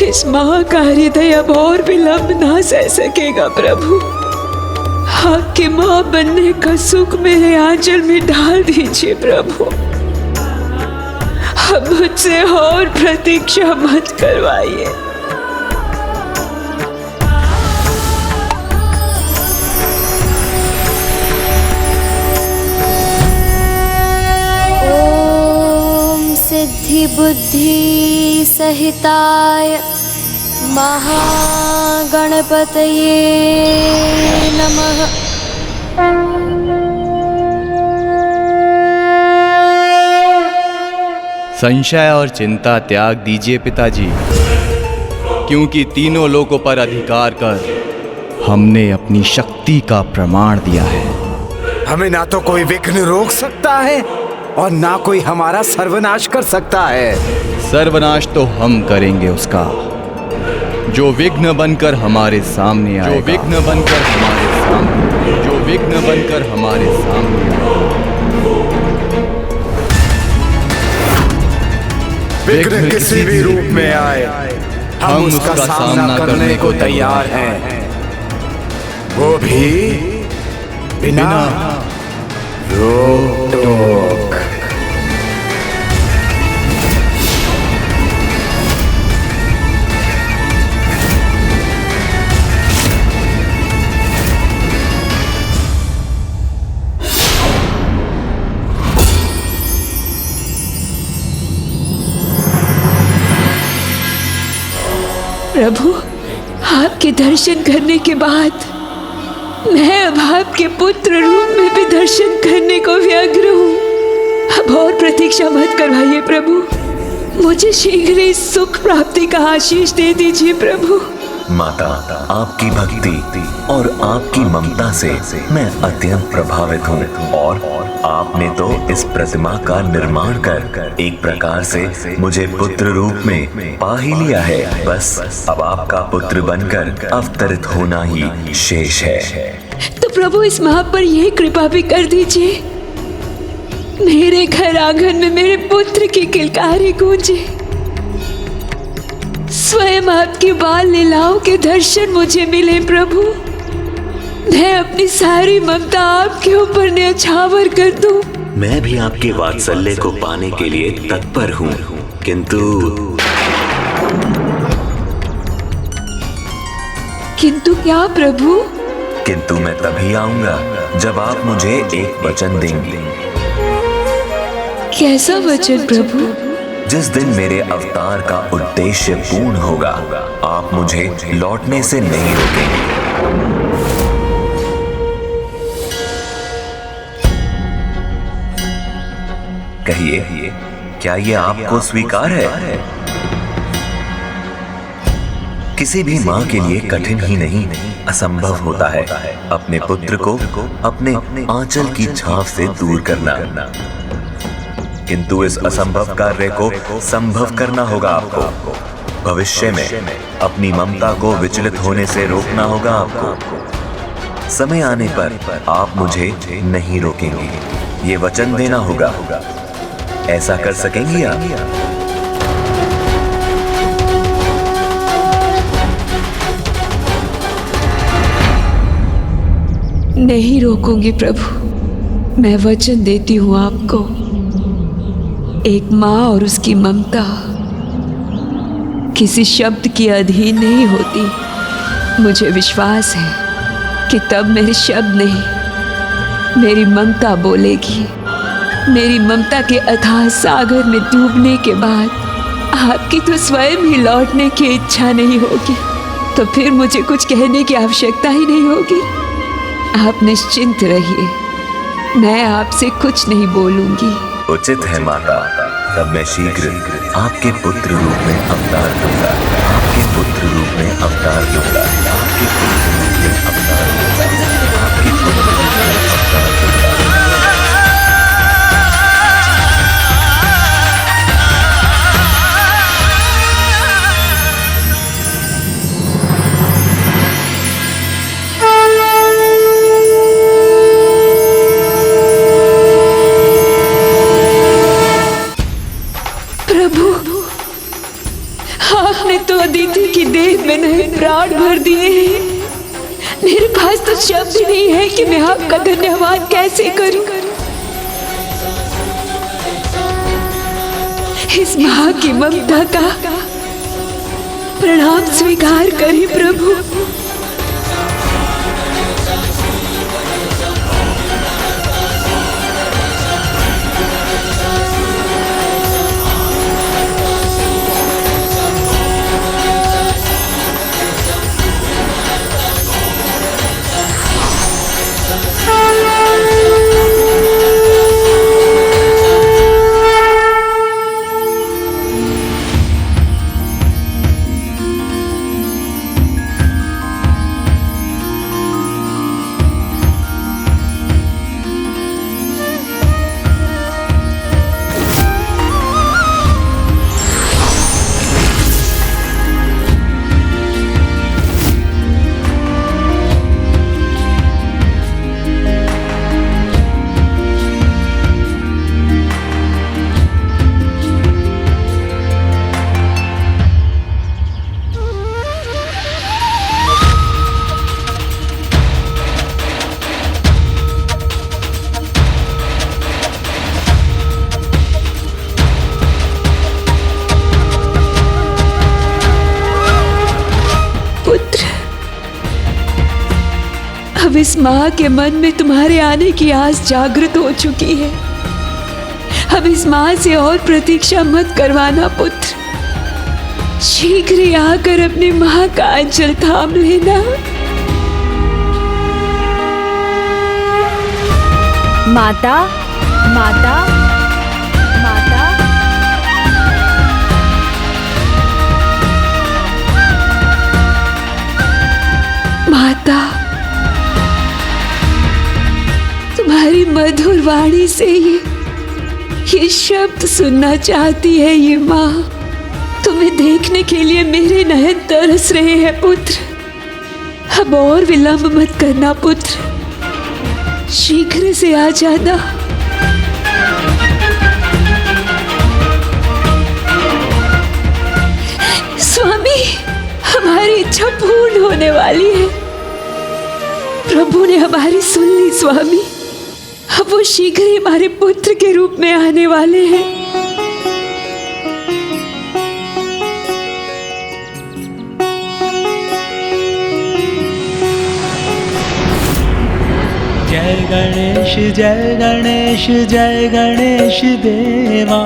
इस महाकार्य अब और विलंब ना सह सकेगा प्रभु। आपकी माँ बनने का सुख मेरे आंचल में डाल दीजिए प्रभु। मुझसे और प्रतीक्षा मत करवाइए। सिद्धि बुद्धि सहिताय महागणपतये नमः। संशय और चिंता त्याग दीजिए पिताजी, क्योंकि तीनों लोकों पर अधिकार कर हमने अपनी शक्ति का प्रमाण दिया है। हमें ना तो कोई विघ्न रोक सकता है और ना कोई हमारा सर्वनाश कर सकता है। सर्वनाश तो हम करेंगे उसका, जो विघ्न बनकर हमारे सामने आएगा। जो विघ्न बनकर हमारे सामने, जो विघ्न बनकर हमारे सामने। विघ्न किसी भी रूप में आए, हम उसका सामना करने को तैयार हैं, वो भी बिना रोक टोक। प्रभु, आपके दर्शन करने के बाद मैं अब आपके पुत्र रूप में भी दर्शन करने को व्यग्र हूँ। अब और प्रतीक्षा मत करवाइए प्रभु। मुझे शीघ्र ही सुख प्राप्ति का आशीष दे दीजिए प्रभु। माता, आपकी भक्ति और आपकी ममता से मैं अत्यंत प्रभावित हूँ, और आपने तो इस प्रतिमा का निर्माण कर एक प्रकार से मुझे पुत्र रूप में पा ही लिया है। बस अब आपका पुत्र बनकर अवतरित होना ही शेष है। तो प्रभु इस माँ पर यह कृपा भी कर दीजिए, मेरे घर आंगन में मेरे पुत्र की किलकारी गूंजे, स्वयं आपकी बाल लीलाओं के दर्शन मुझे मिले प्रभु। मैं अपनी सारी ममता आपके ऊपर न्यौछावर कर दूं। मैं भी आपके वात्सल्य को पाने के लिए तत्पर हूँ, किंतु क्या प्रभु? किंतु मैं तभी आऊंगा जब आप मुझे एक वचन देंगे। कैसा वचन प्रभु? जिस दिन मेरे अवतार का उद्देश्य पूर्ण होगा, आप मुझे लौटने से नहीं रोकेंगे। कहिए, क्या ये आपको स्वीकार है? किसी भी माँ के लिए कठिन ही नहीं, असंभव होता है अपने पुत्र को अपने आंचल की छाव से दूर करना। किंतु इस असंभव कार्य को संभव करना होगा आपको। भविष्य में अपनी ममता को विचलित होने से रोकना होगा आपको। समय आने पर आप मुझे नहीं रोकेंगे, ये वचन देना होगा। ऐसा कर सकेंगी आप? नहीं रोकूंगी प्रभु, मैं वचन देती हूँ आपको। एक माँ और उसकी ममता किसी शब्द की अधीन नहीं होती। मुझे विश्वास है कि तब मेरे शब्द नहीं, मेरी ममता बोलेगी। मेरी ममता के अथाह सागर में डूबने के बाद आपकी तो स्वयं ही लौटने की इच्छा नहीं होगी। तो फिर मुझे कुछ कहने की आवश्यकता ही नहीं होगी। आप निश्चिंत रहिए, मैं आपसे कुछ नहीं बोलूंगी। उचित है माता, तब मैं शीघ्र आपके पुत्र रूप में अवतार लूंगा। आपके पुत्र रूप में अवतार लूंगा। आपके पुत्र रूप में अवतार लूंगा। आपके पुत्र रूप में अवतार लूंगा। आपने तो अदिति की देह में नए प्राण भर दिए हैं। मेरे पास तो शब्द ही नहीं है कि मैं आपका धन्यवाद कैसे करूं। इस मां की ममता का प्रणाम स्वीकार करें प्रभु। अब इस माँ के मन में तुम्हारे आने की आस जागृत हो चुकी है। अब इस माँ से और प्रतीक्षा मत करवाना पुत्र। शीघ्र ही आकर अपनी माँ का अंचल थाम लेना। माता, माता, माता। माता, तुम्हारी मधुर वाणी से ये शब्द सुनना चाहती है ये माँ। तुम्हें देखने के लिए मेरे नयन तरस रहे हैं पुत्र। अब और विलंब मत करना पुत्र, शीघ्र से आ जाना। स्वामी, हमारी इच्छा पूर्ण होने वाली है। प्रभु ने हमारी सुन ली स्वामी। अब वो शीघ्र ही हमारे पुत्र के रूप में आने वाले हैं। जय गणेश जय गणेश जय गणेश देवा,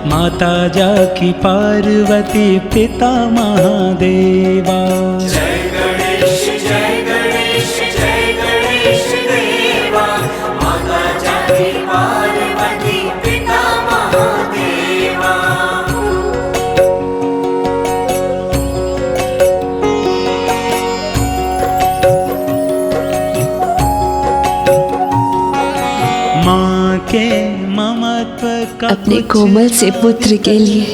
माता जाकी पार्वती पिता महादेवा। जय गणेश जय गणेश जय गणेश देवा, माता जाकी पार्वती पिता महादेवा। माँ के ममत्व का अपने कोमल से पुत्र के लिए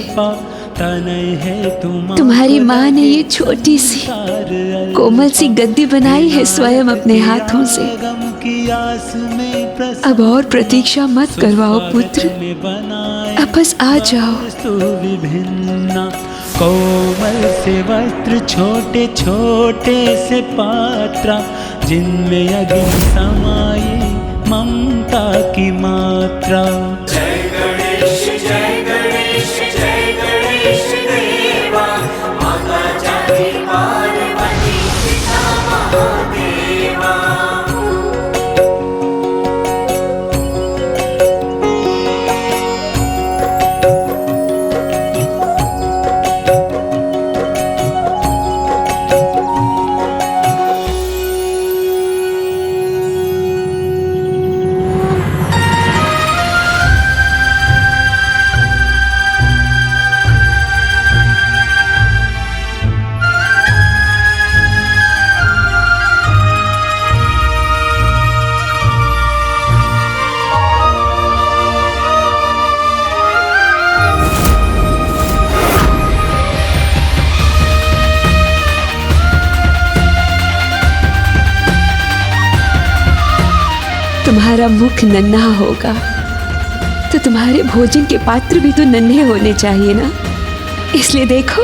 तुम्हारी माँ ने ये छोटी सी कोमल सी गद्दी बनाई है स्वयं अपने हाथों से। अब और प्रतीक्षा मत करवाओ पुत्र, अब बस आ जाओ। विभिन्न कोमल से वस्त्र, छोटे छोटे से पात्रा, जिनमें अग्नि समाई ममता की मात्रा। जय गणेश जय गणेश जय गणेश देवा, माता जाकी पार्वती पिता महादेवा। तुम्हारा मुख नन्हा होगा तो तुम्हारे भोजन के पात्र भी तो नन्हे होने चाहिए ना। इसलिए देखो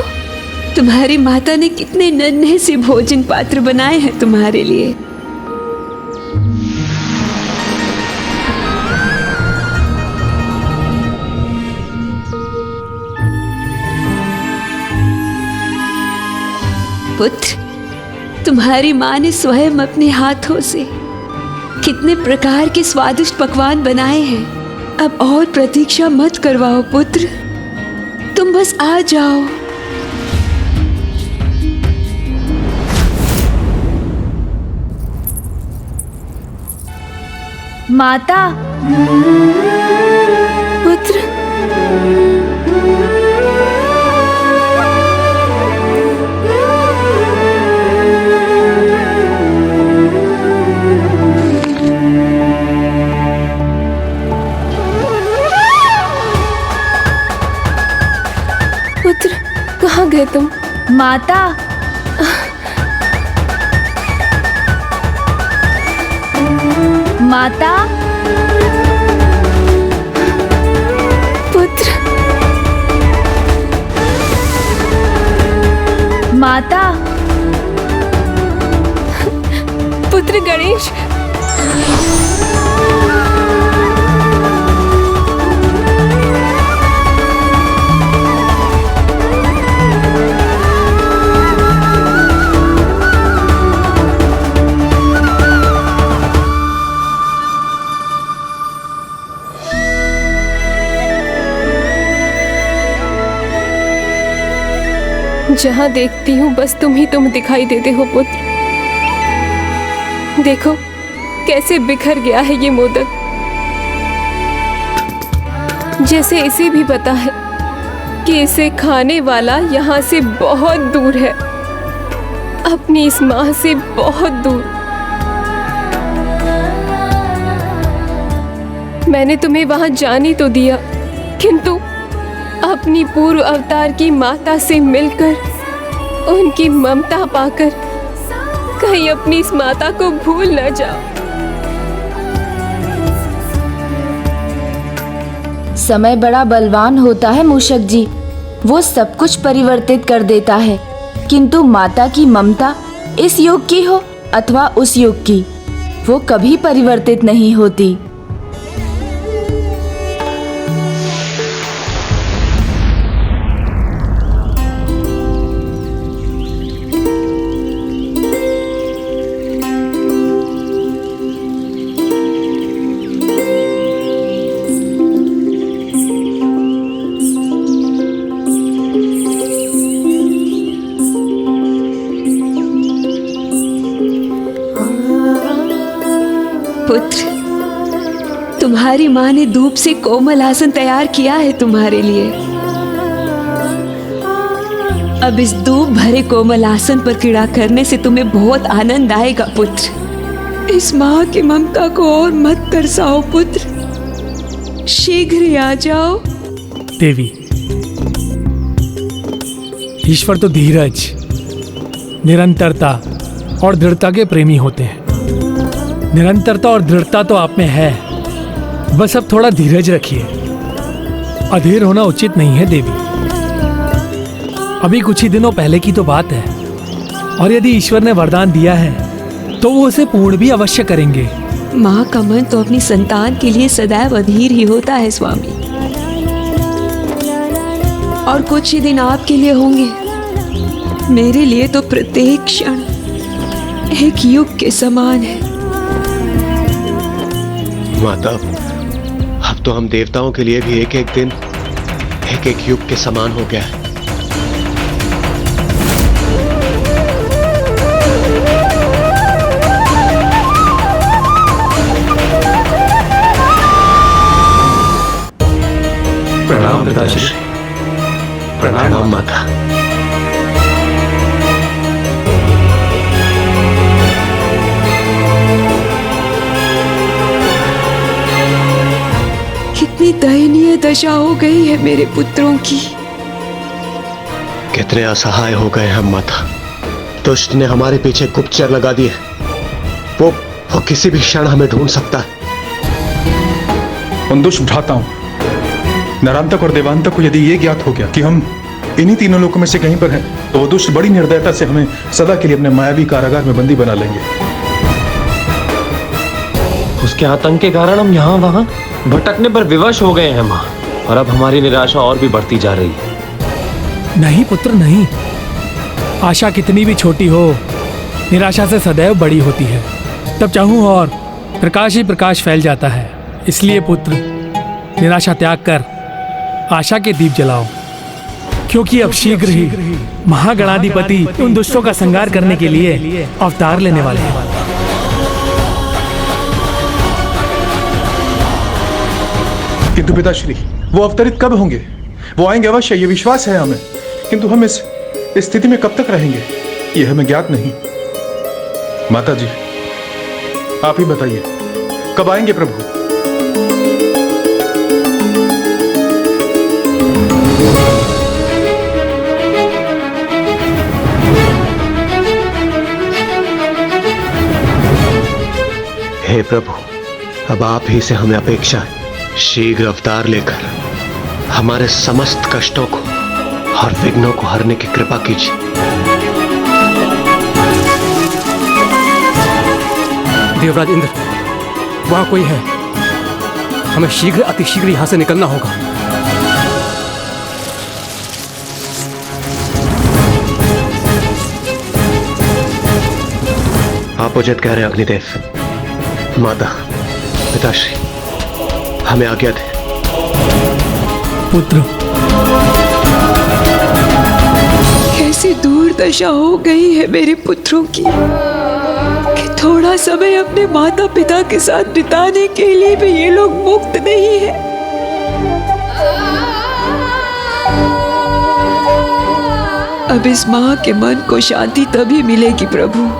तुम्हारी माता ने कितने नन्हे से भोजन पात्र बनाए हैं तुम्हारे लिए। पुत्र, तुम्हारी माँ ने स्वयं अपने हाथों से कितने प्रकार के स्वादिष्ट पकवान बनाए हैं। अब और प्रतीक्षा मत करवाओ पुत्र, तुम बस आ जाओ। माता। पुत्र। पुत्र, कहाँ गए तुम? माता। माता। पुत्र। माता। पुत्र गणेश। जहाँ देखती हूँ बस तुम ही तुम दिखाई देते हो पुत्र। देखो कैसे बिखर गया है ये मोदक, जैसे इसे भी पता है कि इसे खाने वाला यहाँ से बहुत दूर है, अपनी इस माँ से बहुत दूर। मैंने तुम्हें वहां जाने तो दिया, किंतु अपनी पूर्व अवतार की माता से मिलकर, उनकी ममता पाकर कहीं अपनी इस माता को भूल न जाओ। समय बड़ा बलवान होता है मूषक जी, वो सब कुछ परिवर्तित कर देता है, किंतु माता की ममता इस युग की हो अथवा उस युग की, वो कभी परिवर्तित नहीं होती। पुत्र, तुम्हारी माँ ने धूप से कोमल आसन तैयार किया है तुम्हारे लिए। अब इस धूप भरे कोमल आसन पर क्रीड़ा करने से तुम्हें बहुत आनंद आएगा पुत्र। इस माँ की ममता को और मत तरसाओ पुत्र, शीघ्र ही आ जाओ। देवी, ईश्वर तो धीरज, निरंतरता और दृढ़ता के प्रेमी होते हैं। निरंतरता और दृढ़ता तो आप में है, बस अब थोड़ा धीरज रखिए। अधीर होना उचित नहीं है देवी। अभी कुछ ही दिनों पहले की तो बात है, और यदि ईश्वर ने वरदान दिया है तो वो उसे पूर्ण भी अवश्य करेंगे। माँ का मन तो अपनी संतान के लिए सदैव अधीर ही होता है स्वामी, और कुछ ही दिन आपके लिए होंगे। मेरे लिए तो प्रत्येक क्षण एक युग के समान है। माता, अब तो हम देवताओं के लिए भी एक एक दिन एक एक युग के समान हो गया है। प्रणाम पिताश्री। प्रणाम माता। कितनी दयनीय दशा हो गई है मेरे पुत्रों की। कितने असहाय हो गए हम माता। दुष्ट ने हमारे पीछे गुप्तचर लगा दिए। वो किसी भी क्षण हमें ढूंढ सकता है। उन दुष्ट भ्राताओं नरांतक और देवांतक को यदि ये ज्ञात हो गया कि हम इन्हीं तीनों लोकों में से कहीं पर हैं, तो वो दुष्ट बड़ी निर्दयता से हमें सदा के लिए अपने मायावी कारागार में बंदी बना लेंगे। उसके आतंक के कारण हम यहाँ वहाँ भटकने पर विवश हो गए हैं माँ, और अब हमारी निराशा और भी बढ़ती जा रही है। नहीं पुत्र नहीं, आशा कितनी भी छोटी हो, निराशा से सदैव बड़ी होती है। तब चाहूं और प्रकाश ही प्रकाश फैल जाता है। इसलिए पुत्र, निराशा त्याग कर आशा के दीप जलाओ, क्योंकि अब शीघ्र ही महागणाधिपति उन दुष्टों का संहार करने के लिए अवतार लेने वाले हैं। किंतु पिताश्री, वो अवतरित कब होंगे? वो आएंगे अवश्य, ये विश्वास है हमें, किंतु हम इस स्थिति में कब तक रहेंगे ये हमें ज्ञात नहीं। माता जी, आप ही बताइए, कब आएंगे प्रभु? हे प्रभु, अब आप ही से हमें अपेक्षा है। शीघ्र अवतार लेकर हमारे समस्त कष्टों को और विघ्नों को हरने की कृपा कीजिए। देवराज इंद्र, वहां कोई है, हमें शीघ्र अतिशीघ्र यहां से निकलना होगा। आप उचित कह रहे हैं अग्निदेव। माता, पिताश्री, हमें आज्ञा दे। पुत्र, कैसी दुर्दशा हो गई है मेरे पुत्रों की कि थोड़ा समय अपने माता पिता के साथ बिताने के लिए भी ये लोग मुक्त नहीं है। अब इस माँ के मन को शांति तभी मिलेगी प्रभु,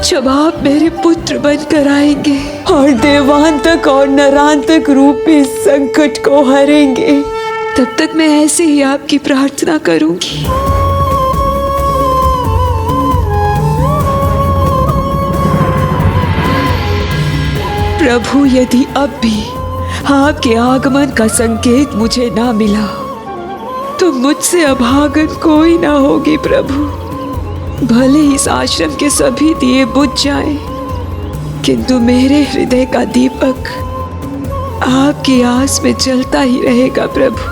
जब आप मेरे पुत्र बनकर आएंगे और देवांतक और नरांतक रूप में संकट को हरेंगे। तब तक मैं ऐसे ही आपकी प्रार्थना करूंगी। प्रभु, यदि अब भी आपके आगमन का संकेत मुझे ना मिला तो मुझसे अभागन कोई ना होगी प्रभु। भले इस आश्रम के सभी दिए बुझ जाएं, किंतु मेरे हृदय का दीपक आपकी आस में जलता ही रहेगा प्रभु।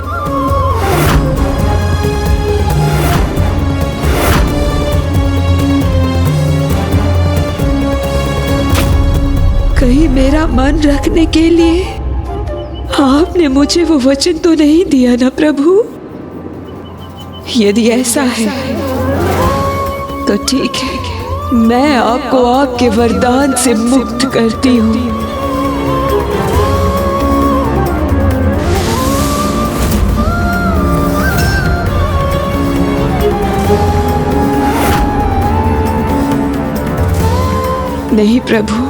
कहीं मेरा मन रखने के लिए आपने मुझे वो वचन तो नहीं दिया ना प्रभु? यदि ऐसा है तो ठीक है, मैं आपको आपके वरदान से मुक्त करती हूँ। नहीं प्रभु,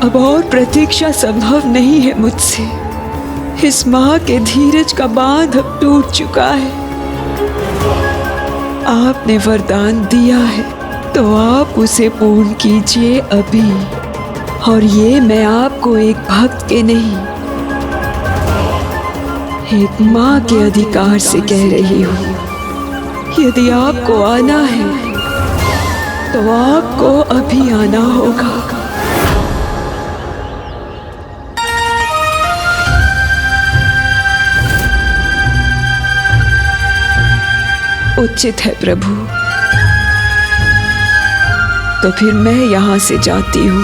अब और प्रतीक्षा संभव नहीं है मुझसे। इस माँ के धीरज का बांध अब टूट चुका है। आपने वरदान दिया है तो आप उसे पूर्ण कीजिए अभी। और ये मैं आपको एक भक्त के नहीं, एक माँ के अधिकार से कह रही हूँ। यदि आपको आना है तो आपको अभी आना होगा। उचित है प्रभु, तो फिर मैं यहाँ से जाती हूँ।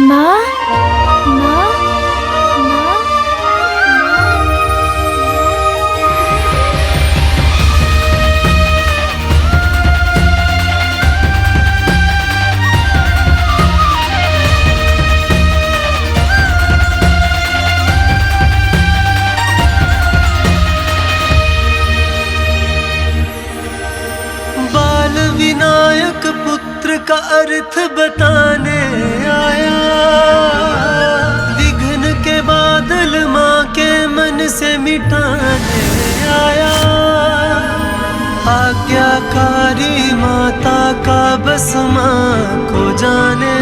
माँ, विनायक पुत्र का अर्थ बताने आया, विघ्न के बादल माँ के मन से मिटाने आया। आज्ञाकारी माता का बस माँ को जाने,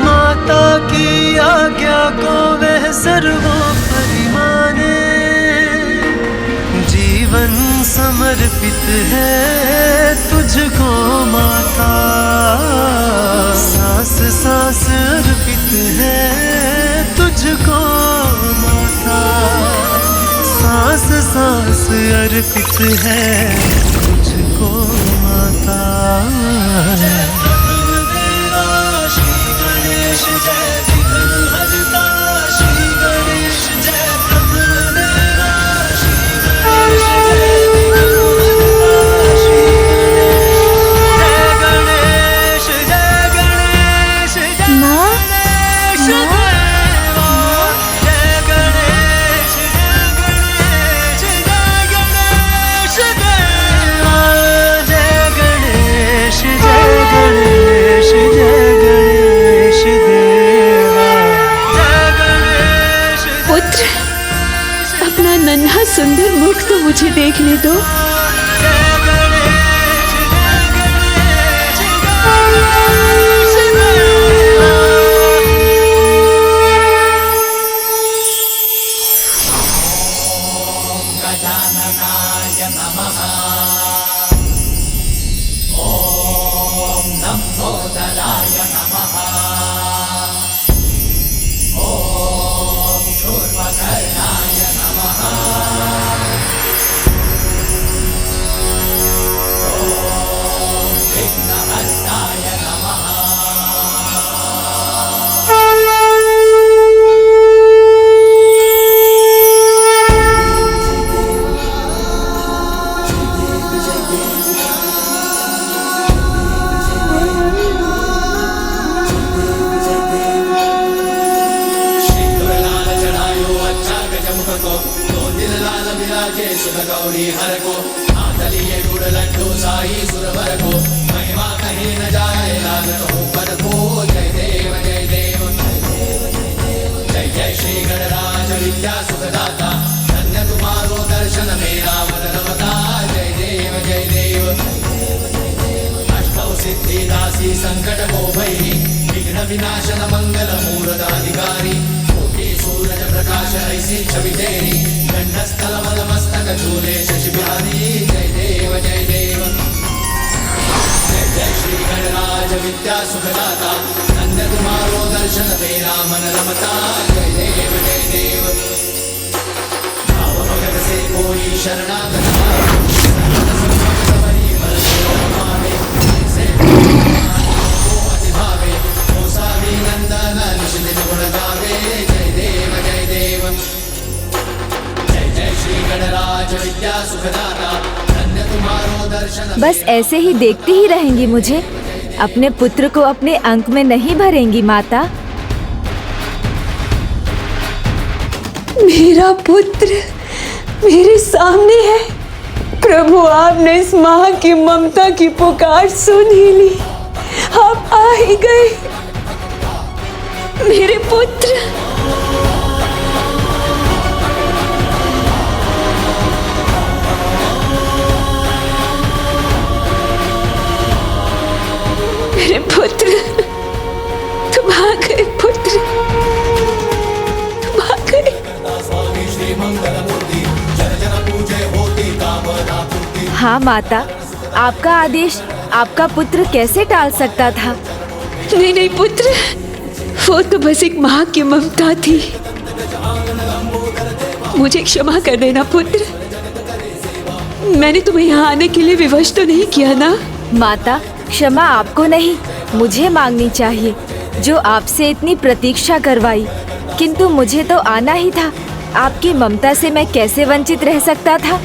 माता की आज्ञा को वह सर्वोपरि माने। जीवन समर्पित है तुझको माता, सांस सांस अर्पित है तुझको माता, सांस सांस अर्पित है तुझको माता। श्री गणेश जय विघ्न हरता, श्री गणेश जय प्रभु मेरा, श्री गणेश जय विघ्न हरता, श्री गणेश जय गणेश जय गणेश देवा, जय गणेश जय गणेश जय गणेश देवा, जय गणेश जय गणेश जय गणेश देवा, जय गणेश। पुत्र, अपना नन्हा सुंदर मुख तो मुझे देखने दो। संकट को भई विघ्न विनाशन मंगल मूर्त अधिकारी, कोटि सूरज प्रकाश ऐसी छवि तेरी, गंडस्थल मल मस्तक झूले शशि बिहारी। जय देव जय देव, जय जय श्री गणराज विद्या सुखदाता, धन्य तुम्हारो दर्शन तेरा मन रमता। जय देव जय देव, भाव भगत से कोई शरणागत बस ऐसे ही देखती ही रहेंगी मुझे? अपने पुत्र को अपने अंक में नहीं भरेंगी माता? मेरा पुत्र मेरे सामने है। प्रभु, आपने इस माँ की ममता की पुकार सुन ही ली, आप आ ही गए। मेरे पुत्र, मेरे पुत्र, तुम आ गए पुत्र, तुम आ गए। हाँ माता, आपका आदेश आपका पुत्र कैसे टाल सकता था? नहीं नहीं पुत्र, वो तो बस एक माँ की ममता थी। मुझे क्षमा कर देना पुत्र, मैंने तुम्हें यहाँ आने के लिए विवश तो नहीं किया ना? माता, क्षमा आपको नहीं मुझे मांगनी चाहिए, जो आपसे इतनी प्रतीक्षा करवाई। किंतु मुझे तो आना ही था, आपकी ममता से मैं कैसे वंचित रह सकता था?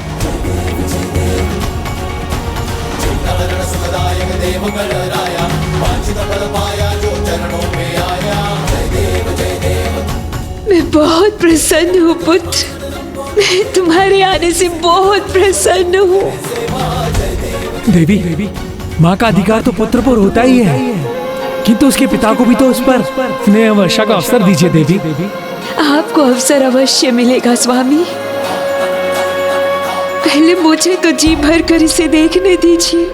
मैं बहुत प्रसन्न हूँ पुत्र, मैं तुम्हारे आने से बहुत प्रसन्न हूँ। देवी, माँ का अधिकार तो पुत्र पर होता ही है, किंतु उसके पिता को भी तो उस पर स्नेह वर्षा का अवसर दीजिए देवी। आपको अवसर अवश्य मिलेगा स्वामी। पहले मुझे तो जी भर कर इसे देखने दीजिए।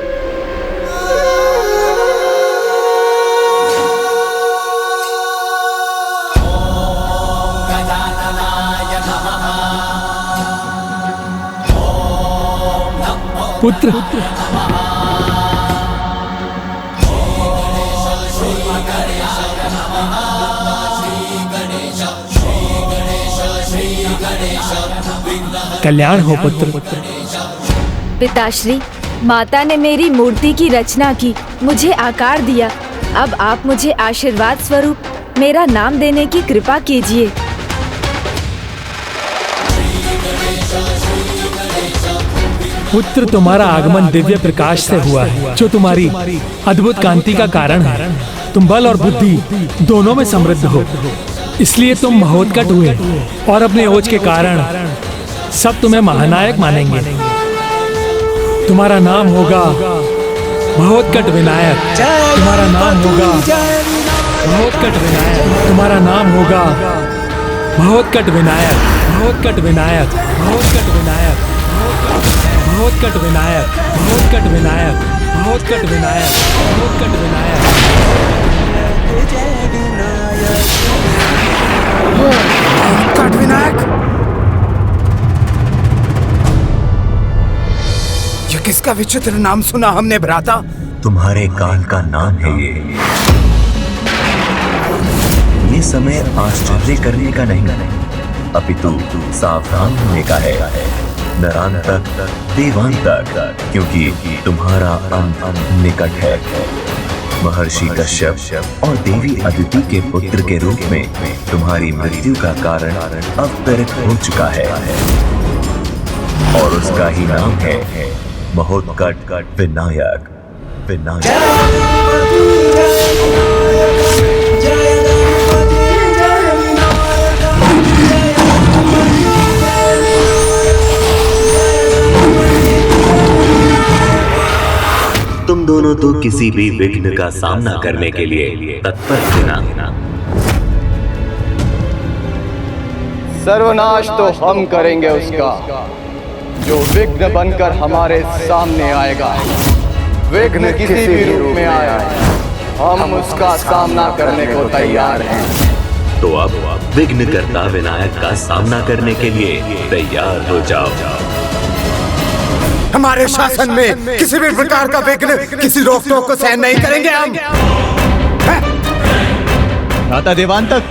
पुत्र, कल्याण हो पुत्र। पिताश्री, माता ने मेरी मूर्ति की रचना की, मुझे आकार दिया। अब आप मुझे आशीर्वाद स्वरूप मेरा नाम देने की कृपा कीजिए। पुत्र, तुम्हारा आगमन दिव्य प्रकाश से हुआ है, जो तुम्हारी अद्भुत कांति का कारण है। तुम बल और बुद्धि दोनों में समृद्ध हो, इसलिए तुम महोत्कट हुए और अपने ओज के कारण सब तुम्हें महानायक मानेंगे। तुम्हारा नाम होगा महोत्कट विनायक। तुम्हारा नाम होगा महोत्कट विनायक। तुम्हारा नाम होगा महोत्कट विनायक। महोत्कट विनायक। महोत्कट विनायक। महोत्कट विनायक। महोत्कट विनायक। महोत्कट विनायक। महोत्कट विनायक। महोत्कट विनायक, ये किसका विचित्र नाम सुना हमने भ्राता? तुम्हारे काल का नाम है ये समय आश्चर्य करने का नहीं, अपितु सावधान होने का है। नरान तक देवान तक, क्योंकि तुम्हारा अंत निकट है। महर्षि कश्यप और देवी अदिति के पुत्र के रूप में तुम्हारी मृत्यु का कारण अवतरित हो चुका है, और उसका ही नाम है महोत्कट विनायक। तुम दोनों तो किसी भी विघ्न का सामना करने के लिए तत्पर थे ना। सर्वनाश तो हम करेंगे उसका, जो विघ्न बनकर हमारे सामने आएगा। विघ्न किसी भी रूप में आया, हम उसका सामना करने को तैयार हैं। तो अब विघ्नकर्ता विनायक का सामना करने के लिए तैयार हो जाओ। हमारे शासन में किसी भी प्रकार का विघ्न, किसी रोक टोक को सहन नहीं करेंगे हम। भ्राता देवांतक,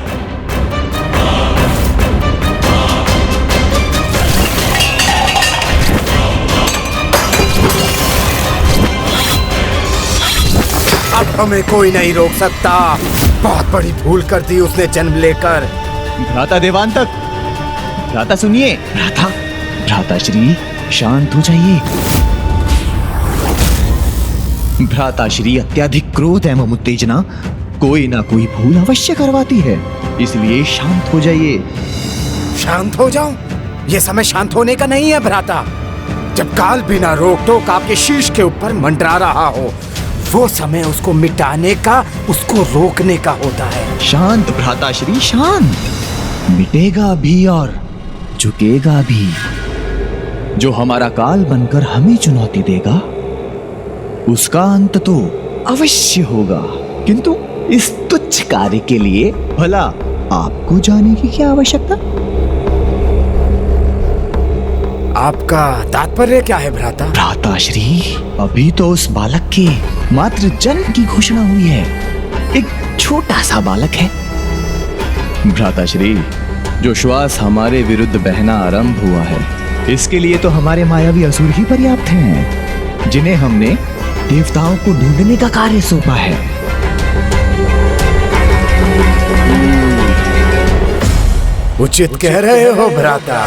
अब हमें कोई नहीं रोक सकता। बहुत बड़ी भूल कर दी उसने जन्म लेकर। भ्राता देवांतक, भ्राता सुनिए। भ्राता श्री शांत हो जाइए। भ्राता श्री अत्यधिक क्रोध एवं उत्तेजना कोई ना कोई भूल अवश्य करवाती है, इसलिए शांत हो जाइए। शांत हो जाऊं? ये समय शांत होने का नहीं है भ्राता। जब काल बिना रोक टोक आपके शीश के ऊपर मंडरा रहा हो, वो समय उसको मिटाने का, उसको रोकने का होता है। शांत भ्राता श्री, शांत। मिटेगा भी और झुकेगा भी। जो हमारा काल बनकर हमें चुनौती देगा, उसका अंत तो अवश्य होगा। किंतु इस तुच्छ कार्य के लिए भला आपको जाने की क्या आवश्यकता? आपका तात्पर्य क्या है भ्राता? भ्राता श्री, अभी तो उस बालक के मात्र जन्म की घोषणा हुई है। एक छोटा सा बालक है। भ्राता श्री, जो श्वास हमारे विरुद्ध बहना आरंभ हुआ है, इसके लिए तो हमारे मायावी असुर ही पर्याप्त हैं, जिन्हें हमने देवताओं को ढूंढने का कार्य सौंपा है। उचित कह रहे हो भ्राता।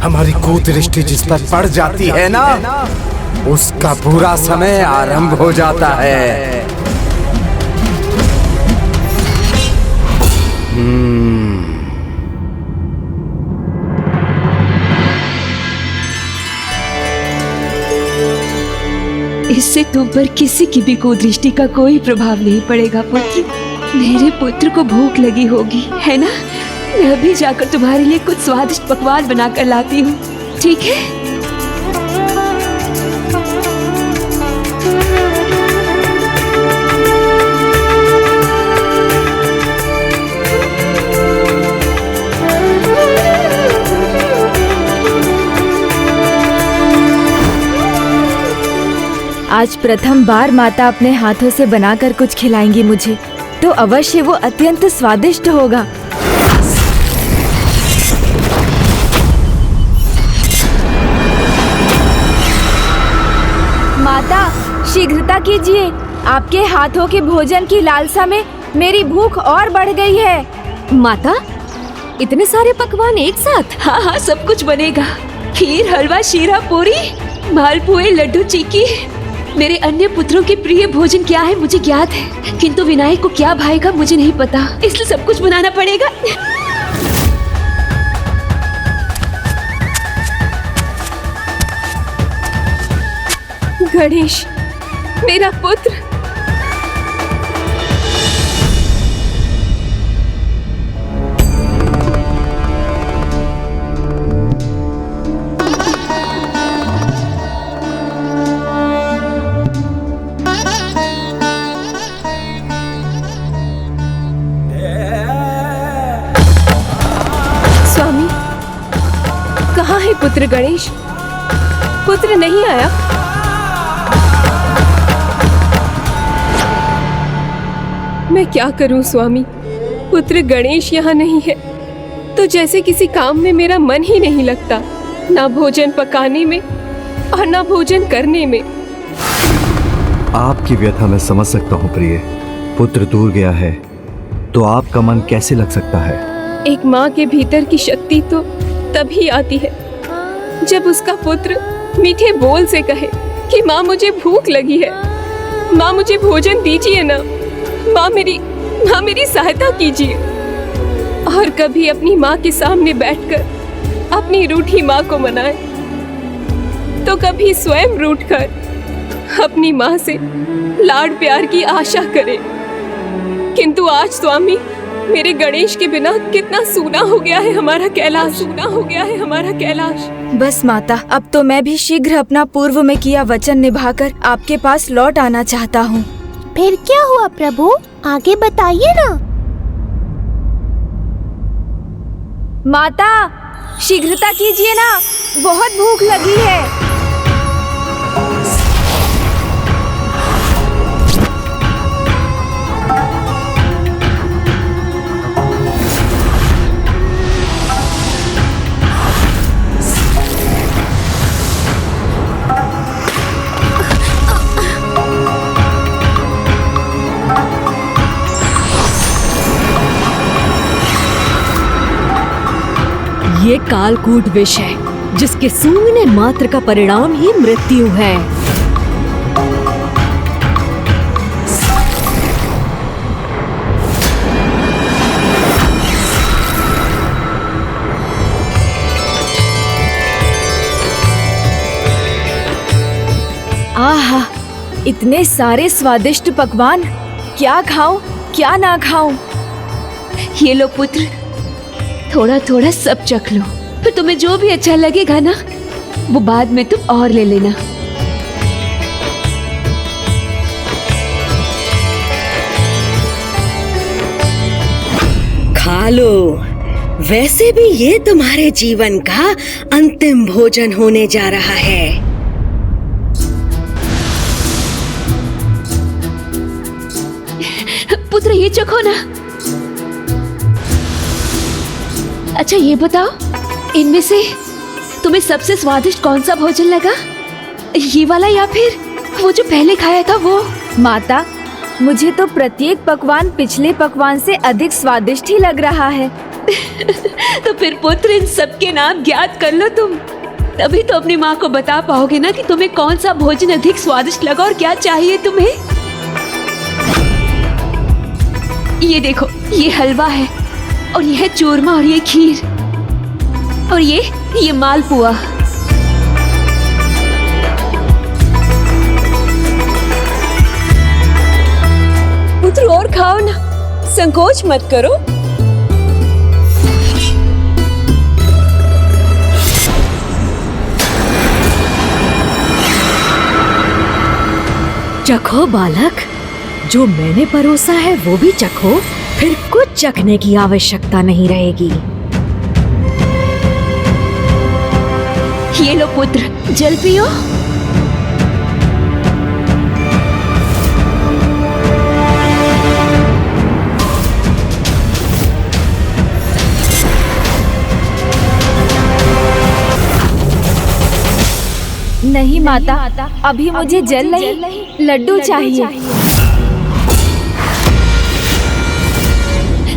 हमारी कुदृष्टि जिस पर पड़ जाती है ना, उसका बुरा समय आरंभ हो जाता है। इससे तुम पर किसी की भी कुदृष्टि का कोई प्रभाव नहीं पड़ेगा पुत्र। मेरे पुत्र को भूख लगी होगी, है ना? मैं अभी जाकर तुम्हारे लिए कुछ स्वादिष्ट पकवान बनाकर लाती हूँ, ठीक है? आज प्रथम बार माता अपने हाथों से बनाकर कुछ खिलाएंगी मुझे, तो अवश्य वो अत्यंत स्वादिष्ट होगा। माता, शीघ्रता कीजिए, आपके हाथों के भोजन की लालसा में मेरी भूख और बढ़ गई है। माता, इतने सारे पकवान एक साथ? हाँ हाँ, सब कुछ बनेगा। खीर, हलवा, शीरा, पूरी, मालपुए, लड्डू, चीकी। मेरे अन्य पुत्रों के प्रिय भोजन क्या है मुझे ज्ञात है, किंतु विनायक को क्या भाएगा मुझे नहीं पता, इसलिए सब कुछ बनाना पड़ेगा। गणेश, मेरा पुत्र। स्वामी, कहाँ है पुत्र गणेश? पुत्र नहीं आया। मैं क्या करूं स्वामी, पुत्र गणेश यहाँ नहीं है, तो जैसे किसी काम में मेरा मन ही नहीं लगता, ना भोजन पकाने में और ना भोजन करने में। आपकी व्यथा मैं समझ सकता हूँ प्रिय। पुत्र दूर गया है तो आपका मन कैसे लग सकता है? एक माँ के भीतर की शक्ति तो तभी आती है जब उसका पुत्र मीठे बोल से कहे कि माँ मुझे भूख लगी है, माँ मुझे भोजन दीजिए ना, माँ मेरी सहायता कीजिए। और कभी अपनी माँ के सामने बैठकर अपनी रूठी माँ को मनाए, तो कभी स्वयं रूठकर अपनी माँ से लाड प्यार की आशा करे। किंतु आज स्वामी, मेरे गणेश के बिना कितना सूना हो गया है हमारा कैलाश, सूना हो गया है हमारा कैलाश। बस माता, अब तो मैं भी शीघ्र अपना पूर्व में किया वचन निभाकर आपके पास लौट आना चाहता हूँ। फिर क्या हुआ प्रभु, आगे बताइए ना। माता, शीघ्रता कीजिए ना, बहुत भूख लगी है। ये कालकूट विष है, जिसके सूंघने मात्र का परिणाम ही मृत्यु है। आहा, इतने सारे स्वादिष्ट पकवान, क्या खाऊं क्या ना खाऊं। ये लो पुत्र, थोड़ा थोड़ा सब चख लो, फिर तुम्हें जो भी अच्छा लगेगा ना, वो बाद में तुम और ले लेना। खा लो, वैसे भी ये तुम्हारे जीवन का अंतिम भोजन होने जा रहा है। पुत्र, ये चखो ना। अच्छा ये बताओ, इनमें से तुम्हें सबसे स्वादिष्ट कौन सा भोजन लगा? ये वाला या फिर वो जो पहले खाया था वो? माता, मुझे तो प्रत्येक पकवान पिछले पकवान से अधिक स्वादिष्ट ही लग रहा है। तो फिर पुत्र, इन सबके नाम ज्ञात कर लो तुम, तभी तो अपनी माँ को बता पाओगे ना कि तुम्हें कौन सा भोजन अधिक स्वादिष्ट लगा और क्या चाहिए तुम्हें। ये देखो, ये हलवा है, और ये है चूरमा, और ये खीर, और ये मालपुआ। पुत्र, और खाओ ना, संकोच मत करो। चखो बालक, जो मैंने परोसा है वो भी चखो, फिर कुछ चखने की आवश्यकता नहीं रहेगी। ये लो पुत्र, जल पियो। नहीं माता, अभी मुझे जल नहीं, लड्डू चाहिए।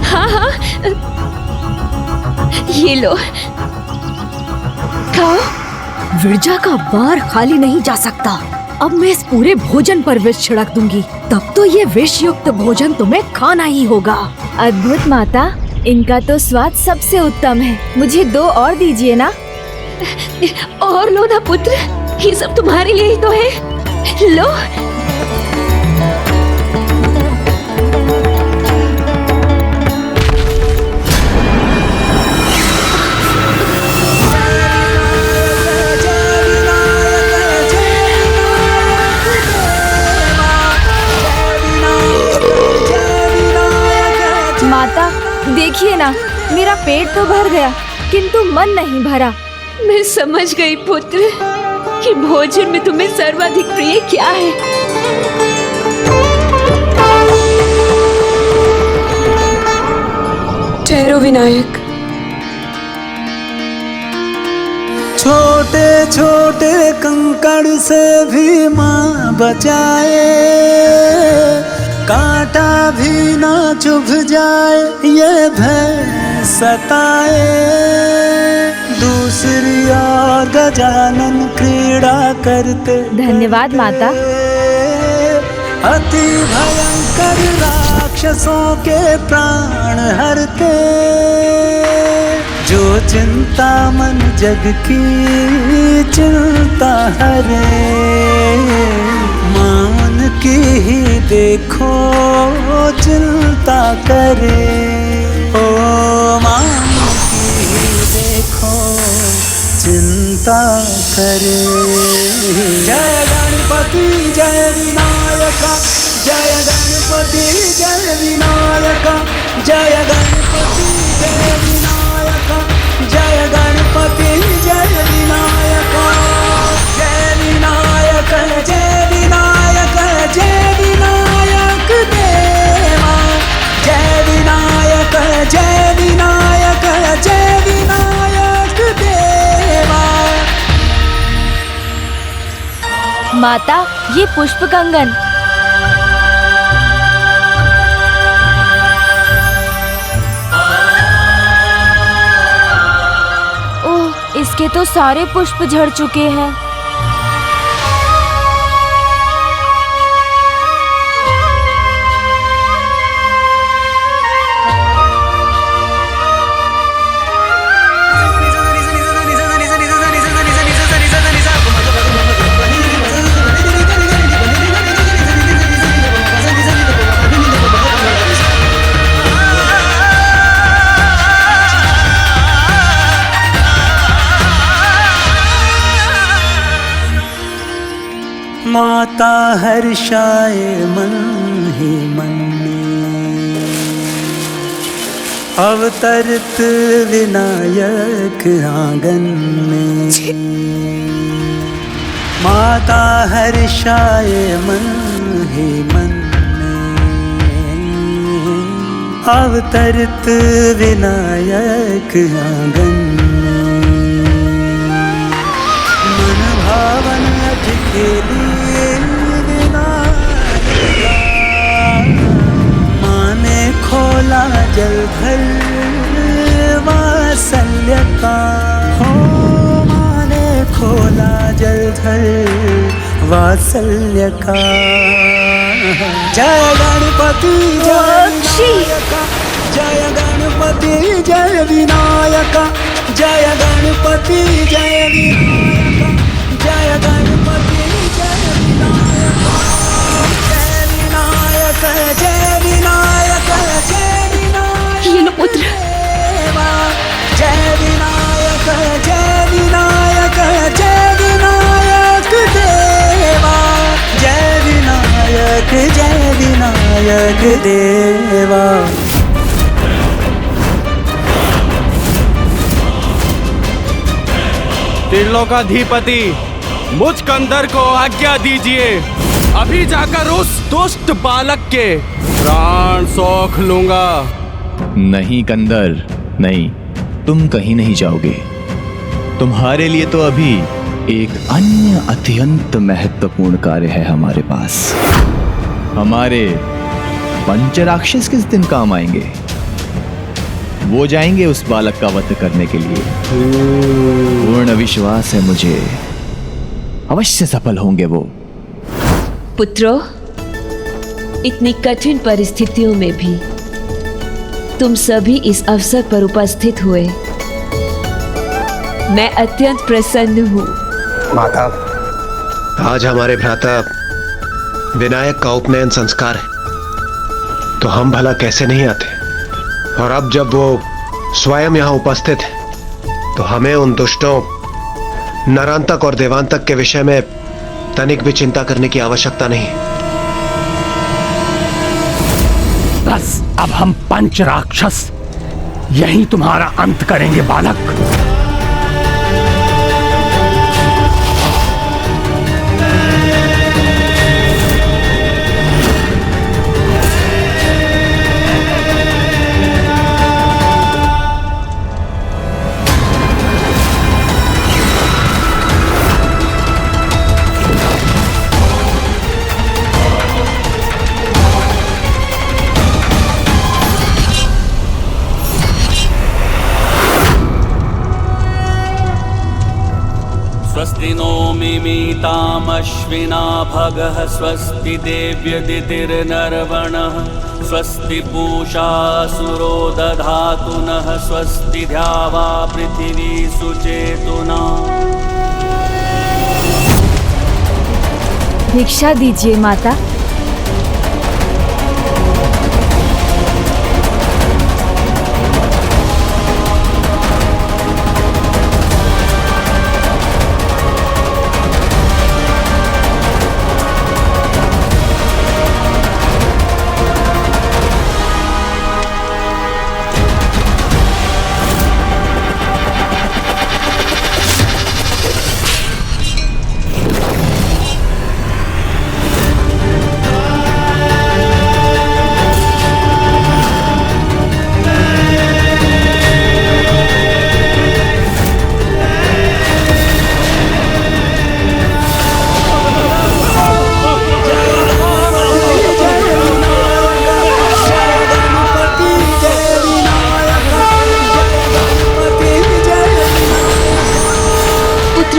हाँ हाँ, ये लो, खाओ। विरजा का बार खाली नहीं जा सकता। अब मैं इस पूरे भोजन पर विष छिड़क दूंगी, तब तो ये विष युक्त भोजन तुम्हें खाना ही होगा। अद्भुत माता, इनका तो स्वाद सबसे उत्तम है। मुझे 2 और दीजिए ना। और लो ना पुत्र, ये सब तुम्हारे लिए ही तो है, लो। माता देखिए ना, मेरा पेट तो भर गया किंतु मन नहीं भरा। मैं समझ गई पुत्र कि भोजन में तुम्हें सर्वाधिक प्रिय क्या है। ठहरो विनायक। छोटे छोटे कंकड़ से भी माँ बचाए, कांटा भी ना चुभ जाए ये भय सताए। दूसरी ओर गजानन क्रीड़ा करते, धन्यवाद माता। अति भयंकर राक्षसों के प्राण हरते। जो चिंता मन जग की चिंता हरे, मान की ही देखो चिंता करे। ओ मान की ही देखो चिंता करे। जय गणपति जय विनायका, जय गणपति जय विनायका, जय गणपति जय विनायका, जय गणपति जय विनायका। जय विनायक जय विनायक जय विनायक देवा, जय विनायक जय विनायक जय विनायक देवा। माता, ये पुष्प कंगन। ओह, इसके तो सारे पुष्प झड़ चुके हैं। माता हर्षाए मन ही मन में, अवतरित विनायक आंगन में। माता हर्षाए मन ही मन में, अवतरित विनायक आंगन में। मन भावन अटकेली खोला जलधर वात्सल्य का, हो माने खोला जलधर वात्सल्य का। जय गणपति जय विनायका, जय गणपति जय विनायका, जय गणपति जय विनायका, जय गणपति जय विनायका। जय विनायक जय विनायक जय विनायक। ये लो पुत्र। जय विनायक जय विनायक जय विनायक देवा, जय विनायक जय विनायक देवा। त्रिलोकाधिपति, मुझ कंदर को आज्ञा दीजिए। अभी जाकर उस दुष्ट बालक के प्राण सौख लूंगा। नहीं कंदर, नहीं, तुम कहीं नहीं जाओगे। तुम्हारे लिए तो अभी एक अन्य अत्यंत महत्वपूर्ण कार्य है हमारे पास। हमारे पंचराक्षस किस दिन काम आएंगे? वो जाएंगे उस बालक का वध करने के लिए। पूर्ण विश्वास है मुझे, अवश्य सफल होंगे वो। पुत्रों, इतनी कठिन परिस्थितियों में भी तुम सभी इस अवसर पर उपस्थित हुए। मैं अत्यंत प्रसन्न हूँ। माता, आज हमारे भ्राता विनायक का उपनयन संस्कार है, तो हम भला कैसे नहीं आते। और अब जब वो स्वयं यहाँ उपस्थित है, तो हमें उन दुष्टों नरांतक और देवांतक के विषय में तनिक भी चिंता करने की आवश्यकता नहीं। बस अब हम पंच राक्षस यही तुम्हारा अंत करेंगे बालक। स्वस्ति नो मिमीतामश्विना भगः स्वस्ति देव्यदितिर्नर्वणः स्वस्ति पूषा सुरो दधातु नः स्वस्ति द्यावा पृथिवी सुचेतुना। भिक्षा दीजिए माता।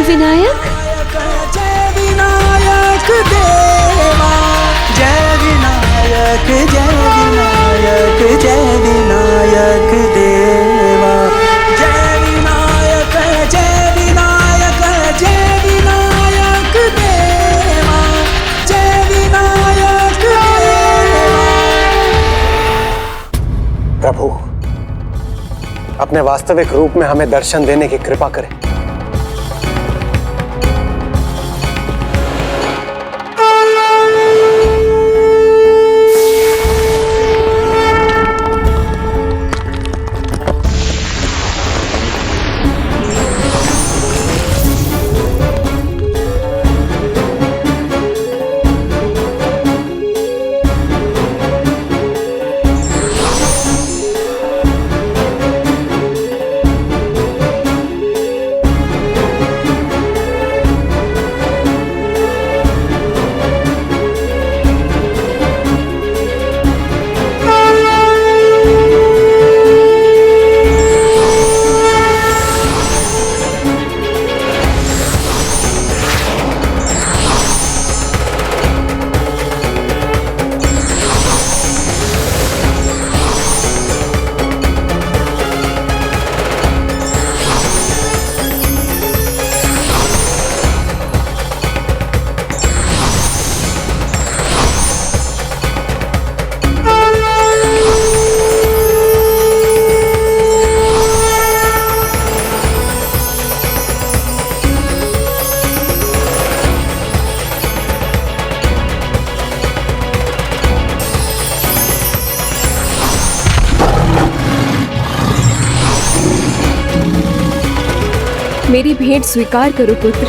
विनायक, जय विनायक देवा, जय विनायक, जय विनायक, जय विनायक देवा, जय विनायक, जय विनायक, जय विनायक देवा, जय विनायक देवा। प्रभु, अपने वास्तविक रूप में हमें दर्शन देने की कृपा करें। मेरी भेंट स्वीकार करो पुत्र।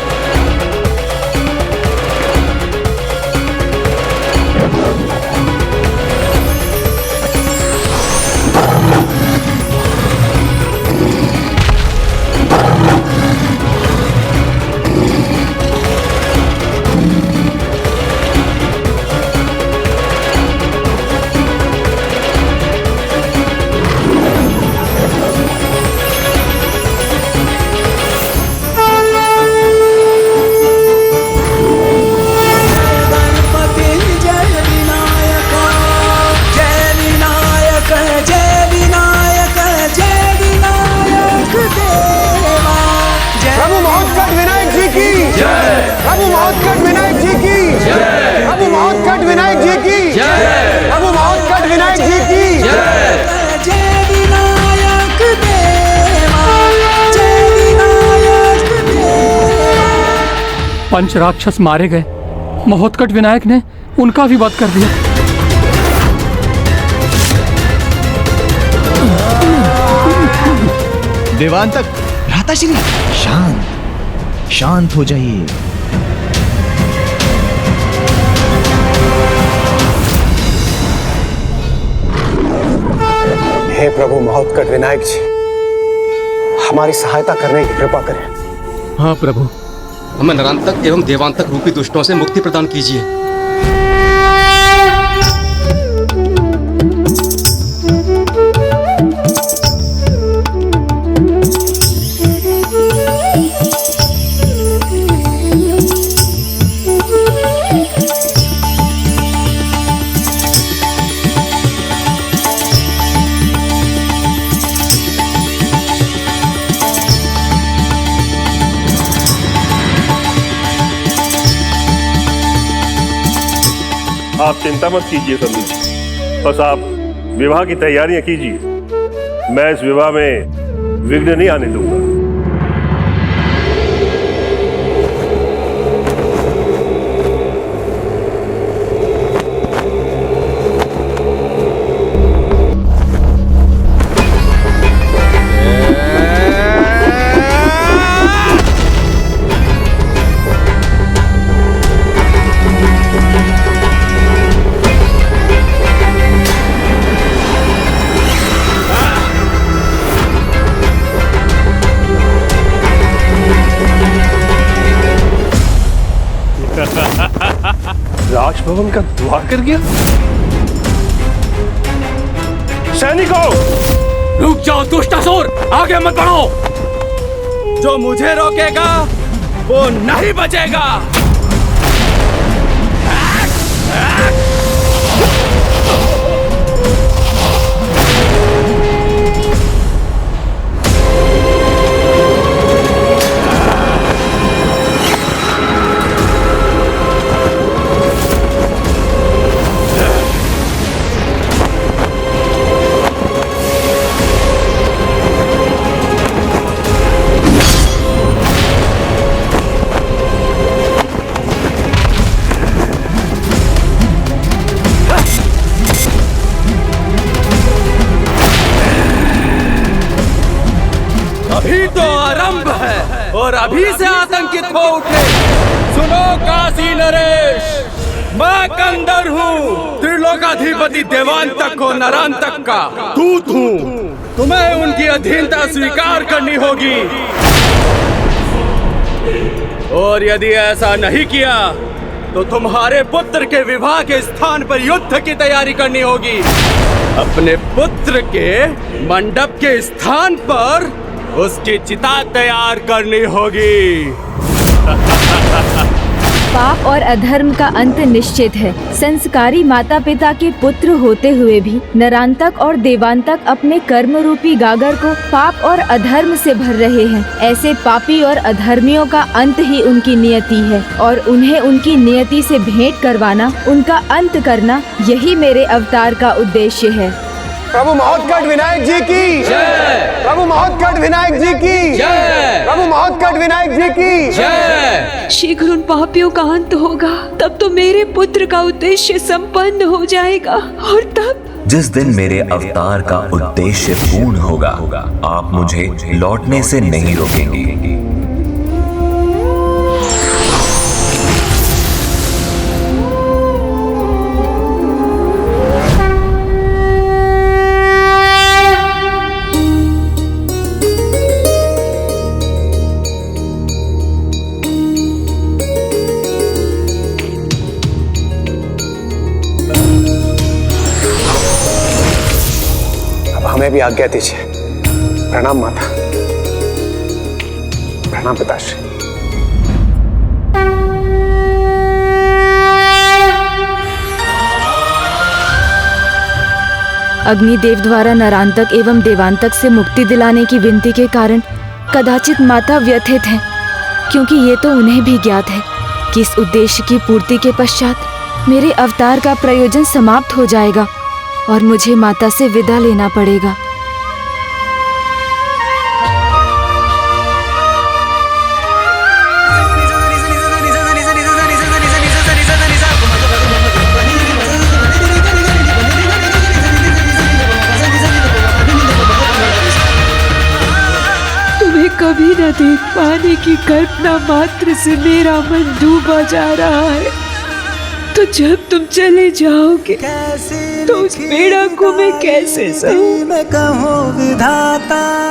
महोत्कट विनायक जी की जय। प्रभु महोत्कट विनायक जी की जय। प्रभु महोत्कट विनायक जी की जय। प्रभु महोत्कट विनायक जी की जय। जय विनायक देवा, जय विनायक देवा। पंच राक्षस मारे गए, महोत्कट विनायक ने उनका भी वध कर दिया। देवांतक, भ्राताश्री शांत शांत हो जाइए। हे प्रभु महोत्कट विनायक जी, हमारी सहायता करने की कृपा करें। हाँ प्रभु, हमें नरांतक एवं देवांतक रूपी दुष्टों से मुक्ति प्रदान कीजिए। आप चिंता मत कीजिए संधि जी, बस आप विवाह की तैयारियां कीजिए। मैं इस विवाह में विघ्न नहीं आने दूंगा। राजभवन का द्वार कर गया। सैनिकों, रुक जाओ दुष्टासुर, आगे मत बढ़ो। जो मुझे रोकेगा वो नहीं बचेगा। अभी तो आरंभ है और अभी से आतंकित हो उठे। सुनो काशी नरेश, मैं कंदर हूँ, त्रिलोकाधिपति देवांतक को नरांतक का दूत हूँ। तुम्हें उनकी अधीनता स्वीकार करनी होगी, और यदि ऐसा नहीं किया तो तुम्हारे पुत्र के विवाह के स्थान पर युद्ध की तैयारी करनी होगी। अपने पुत्र के मंडप के स्थान पर उसकी चिता तैयार करनी होगी। पाप और अधर्म का अंत निश्चित है। संस्कारी माता पिता के पुत्र होते हुए भी नरांतक और देवांतक अपने कर्म रूपी गागर को पाप और अधर्म से भर रहे हैं। ऐसे पापी और अधर्मियों का अंत ही उनकी नियति है, और उन्हें उनकी नियति से भेंट करवाना, उनका अंत करना, यही मेरे अवतार का उद्देश्य है। प्रभु महोत्कट विनायक जी की जय। प्रभु महोत्कट विनायक जी की जय। प्रभु महोत्कट विनायक जी की जय। शीघ्र उन पापियों का अंत होगा, तब तो मेरे पुत्र का उद्देश्य संपन्न हो जाएगा। और तब जिस दिन मेरे अवतार का उद्देश्य पूर्ण होगा, आप मुझे लौटने से नहीं रोकेंगे। हमें भी आज्ञा दीजिए। प्रणाम माता, प्रणाम पिताश्री। अग्निदेव द्वारा नरांतक एवं देवांतक से मुक्ति दिलाने की विनती के कारण कदाचित माता व्यथित हैं। क्योंकि ये तो उन्हें भी ज्ञात है कि इस उद्देश्य की पूर्ति के पश्चात मेरे अवतार का प्रयोजन समाप्त हो जाएगा और मुझे माता से विदा लेना पड़ेगा। कभी न देख पाने की कल्पना मात्र से मेरा मन डूबा जा रहा है। तो जब तुम चले जाओगे तो उस पीड़ा को मैं कैसे सहूं?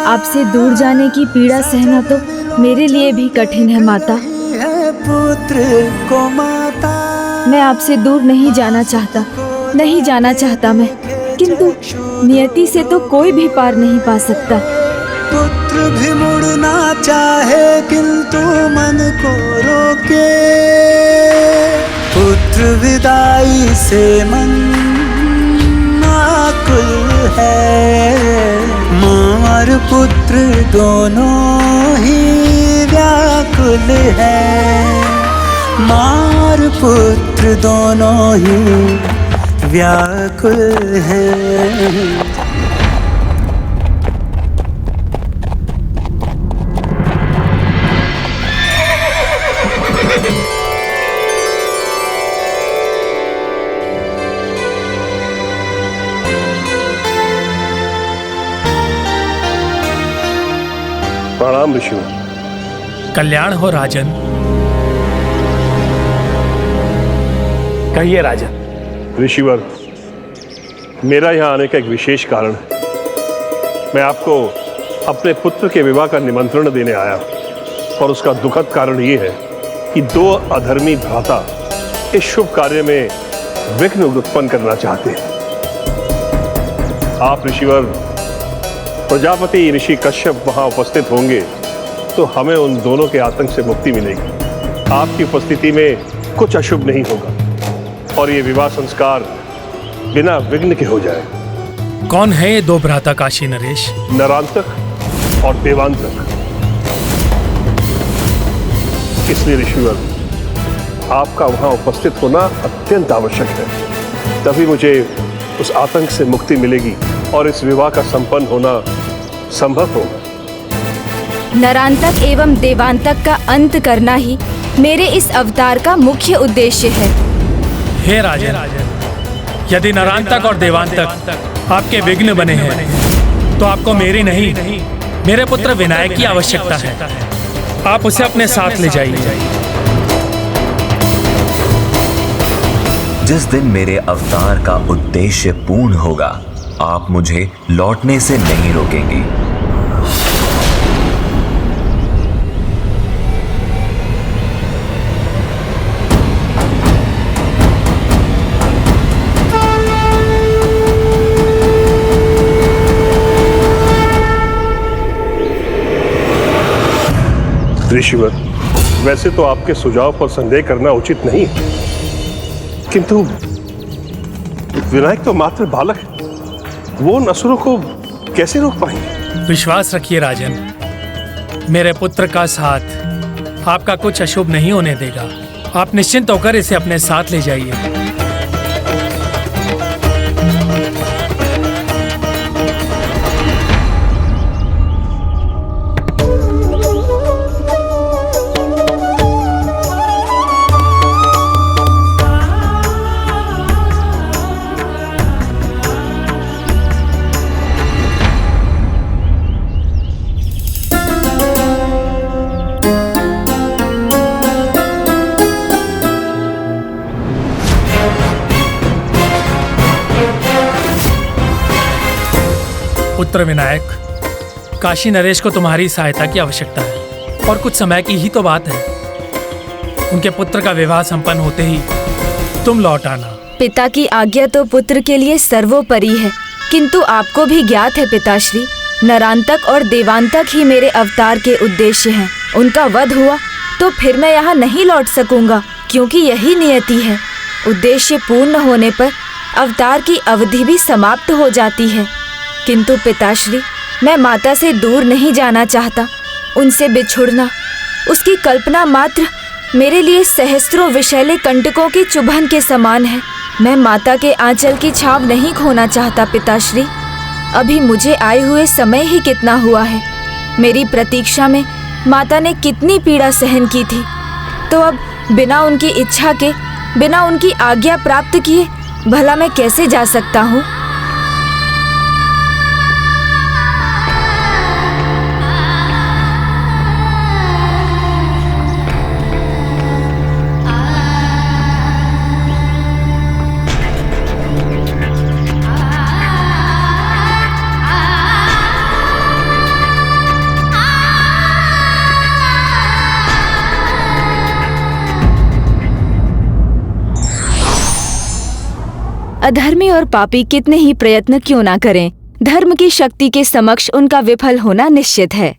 आपसे दूर जाने की पीड़ा सहना तो मेरे लिए भी कठिन है माता। पुत्र को माता मैं आपसे दूर नहीं जाना चाहता मैं, किंतु नियति से तो कोई भी पार नहीं पा सकता। पुत्र भी मुड़ना चाहे किंतु मन को रोके, पुत्र विदाई से मन आकुल है। माँ और पुत्र दोनों ही व्याकुल है, माँ और पुत्र दोनों ही व्याकुल है। प्रणाम ऋषिवर। कल्याण हो राजन। कहिए राजन। ऋषिवर, मेरा यहाँ आने का एक विशेष कारण है। मैं आपको अपने पुत्र के विवाह का निमंत्रण देने आया और उसका दुखद कारण ये है कि दो अधर्मी भ्राता इस शुभ कार्य में विघ्न उत्पन्न करना चाहते हैं। आप ऋषिवर, प्रजापति ऋषि कश्यप वहां उपस्थित होंगे तो हमें उन दोनों के आतंक से मुक्ति मिलेगी। आपकी उपस्थिति में कुछ अशुभ नहीं होगा और ये विवाह संस्कार बिना विघ्न के हो जाएगा। कौन है ये दो भ्राता काशी नरेश? नरांतक और देवांतक। इसलिए ऋषिवर, आपका वहां उपस्थित होना अत्यंत आवश्यक है। तभी मुझे उस आतंक से मुक्ति मिलेगी और इस विवाह का संपन्न होना संभव होगा। नरांतक एवं देवांतक का अंत करना ही मेरे इस अवतार का मुख्य उद्देश्य है। हे राजन, यदि नरांतक और देवांतक आपके विघ्न बने हैं तो आपको मेरी नहीं, मेरे पुत्र विनायक की आवश्यकता है। आप उसे अपने साथ ले जाइए। जिस दिन मेरे अवतार का उद्देश्य पूर्ण होगा, आप मुझे लौटने से नहीं रोकेंगी। ऋषिवर, वैसे तो आपके सुझाव पर संदेह करना उचित नहीं है, किंतु विनायक तो मात्र बालक है, वो उन असुरों को कैसे रोक पाएंगे? विश्वास रखिए राजन, मेरे पुत्र का साथ आपका कुछ अशुभ नहीं होने देगा। आप निश्चिंत होकर इसे अपने साथ ले जाइए। पुत्र विनायक, काशी नरेश को तुम्हारी सहायता की आवश्यकता है और कुछ समय की ही तो बात है। उनके पुत्र का विवाह संपन्न होते ही तुम लौट आना। पिता की आज्ञा तो पुत्र के लिए सर्वोपरि है, किंतु आपको भी ज्ञात है पिताश्री, नरांतक और देवांतक ही मेरे अवतार के उद्देश्य हैं। उनका वध हुआ तो फिर मैं यहाँ नहीं लौट सकूंगा, क्योंकि यही नियति है। उद्देश्य पूर्ण होने पर अवतार की अवधि भी समाप्त हो जाती है। किंतु पिताश्री, मैं माता से दूर नहीं जाना चाहता। उनसे बिछुड़ना, उसकी कल्पना मात्र मेरे लिए सहस्त्रों विषैले कंटकों की चुभन के समान है। मैं माता के आंचल की छाव नहीं खोना चाहता पिताश्री। अभी मुझे आए हुए समय ही कितना हुआ है। मेरी प्रतीक्षा में माता ने कितनी पीड़ा सहन की थी, तो अब बिना उनकी इच्छा के, बिना उनकी आज्ञा प्राप्त किए भला मैं कैसे जा सकता हूँ? अधर्मी और पापी कितने ही प्रयत्न क्यों ना करें, धर्म की शक्ति के समक्ष उनका विफल होना निश्चित है।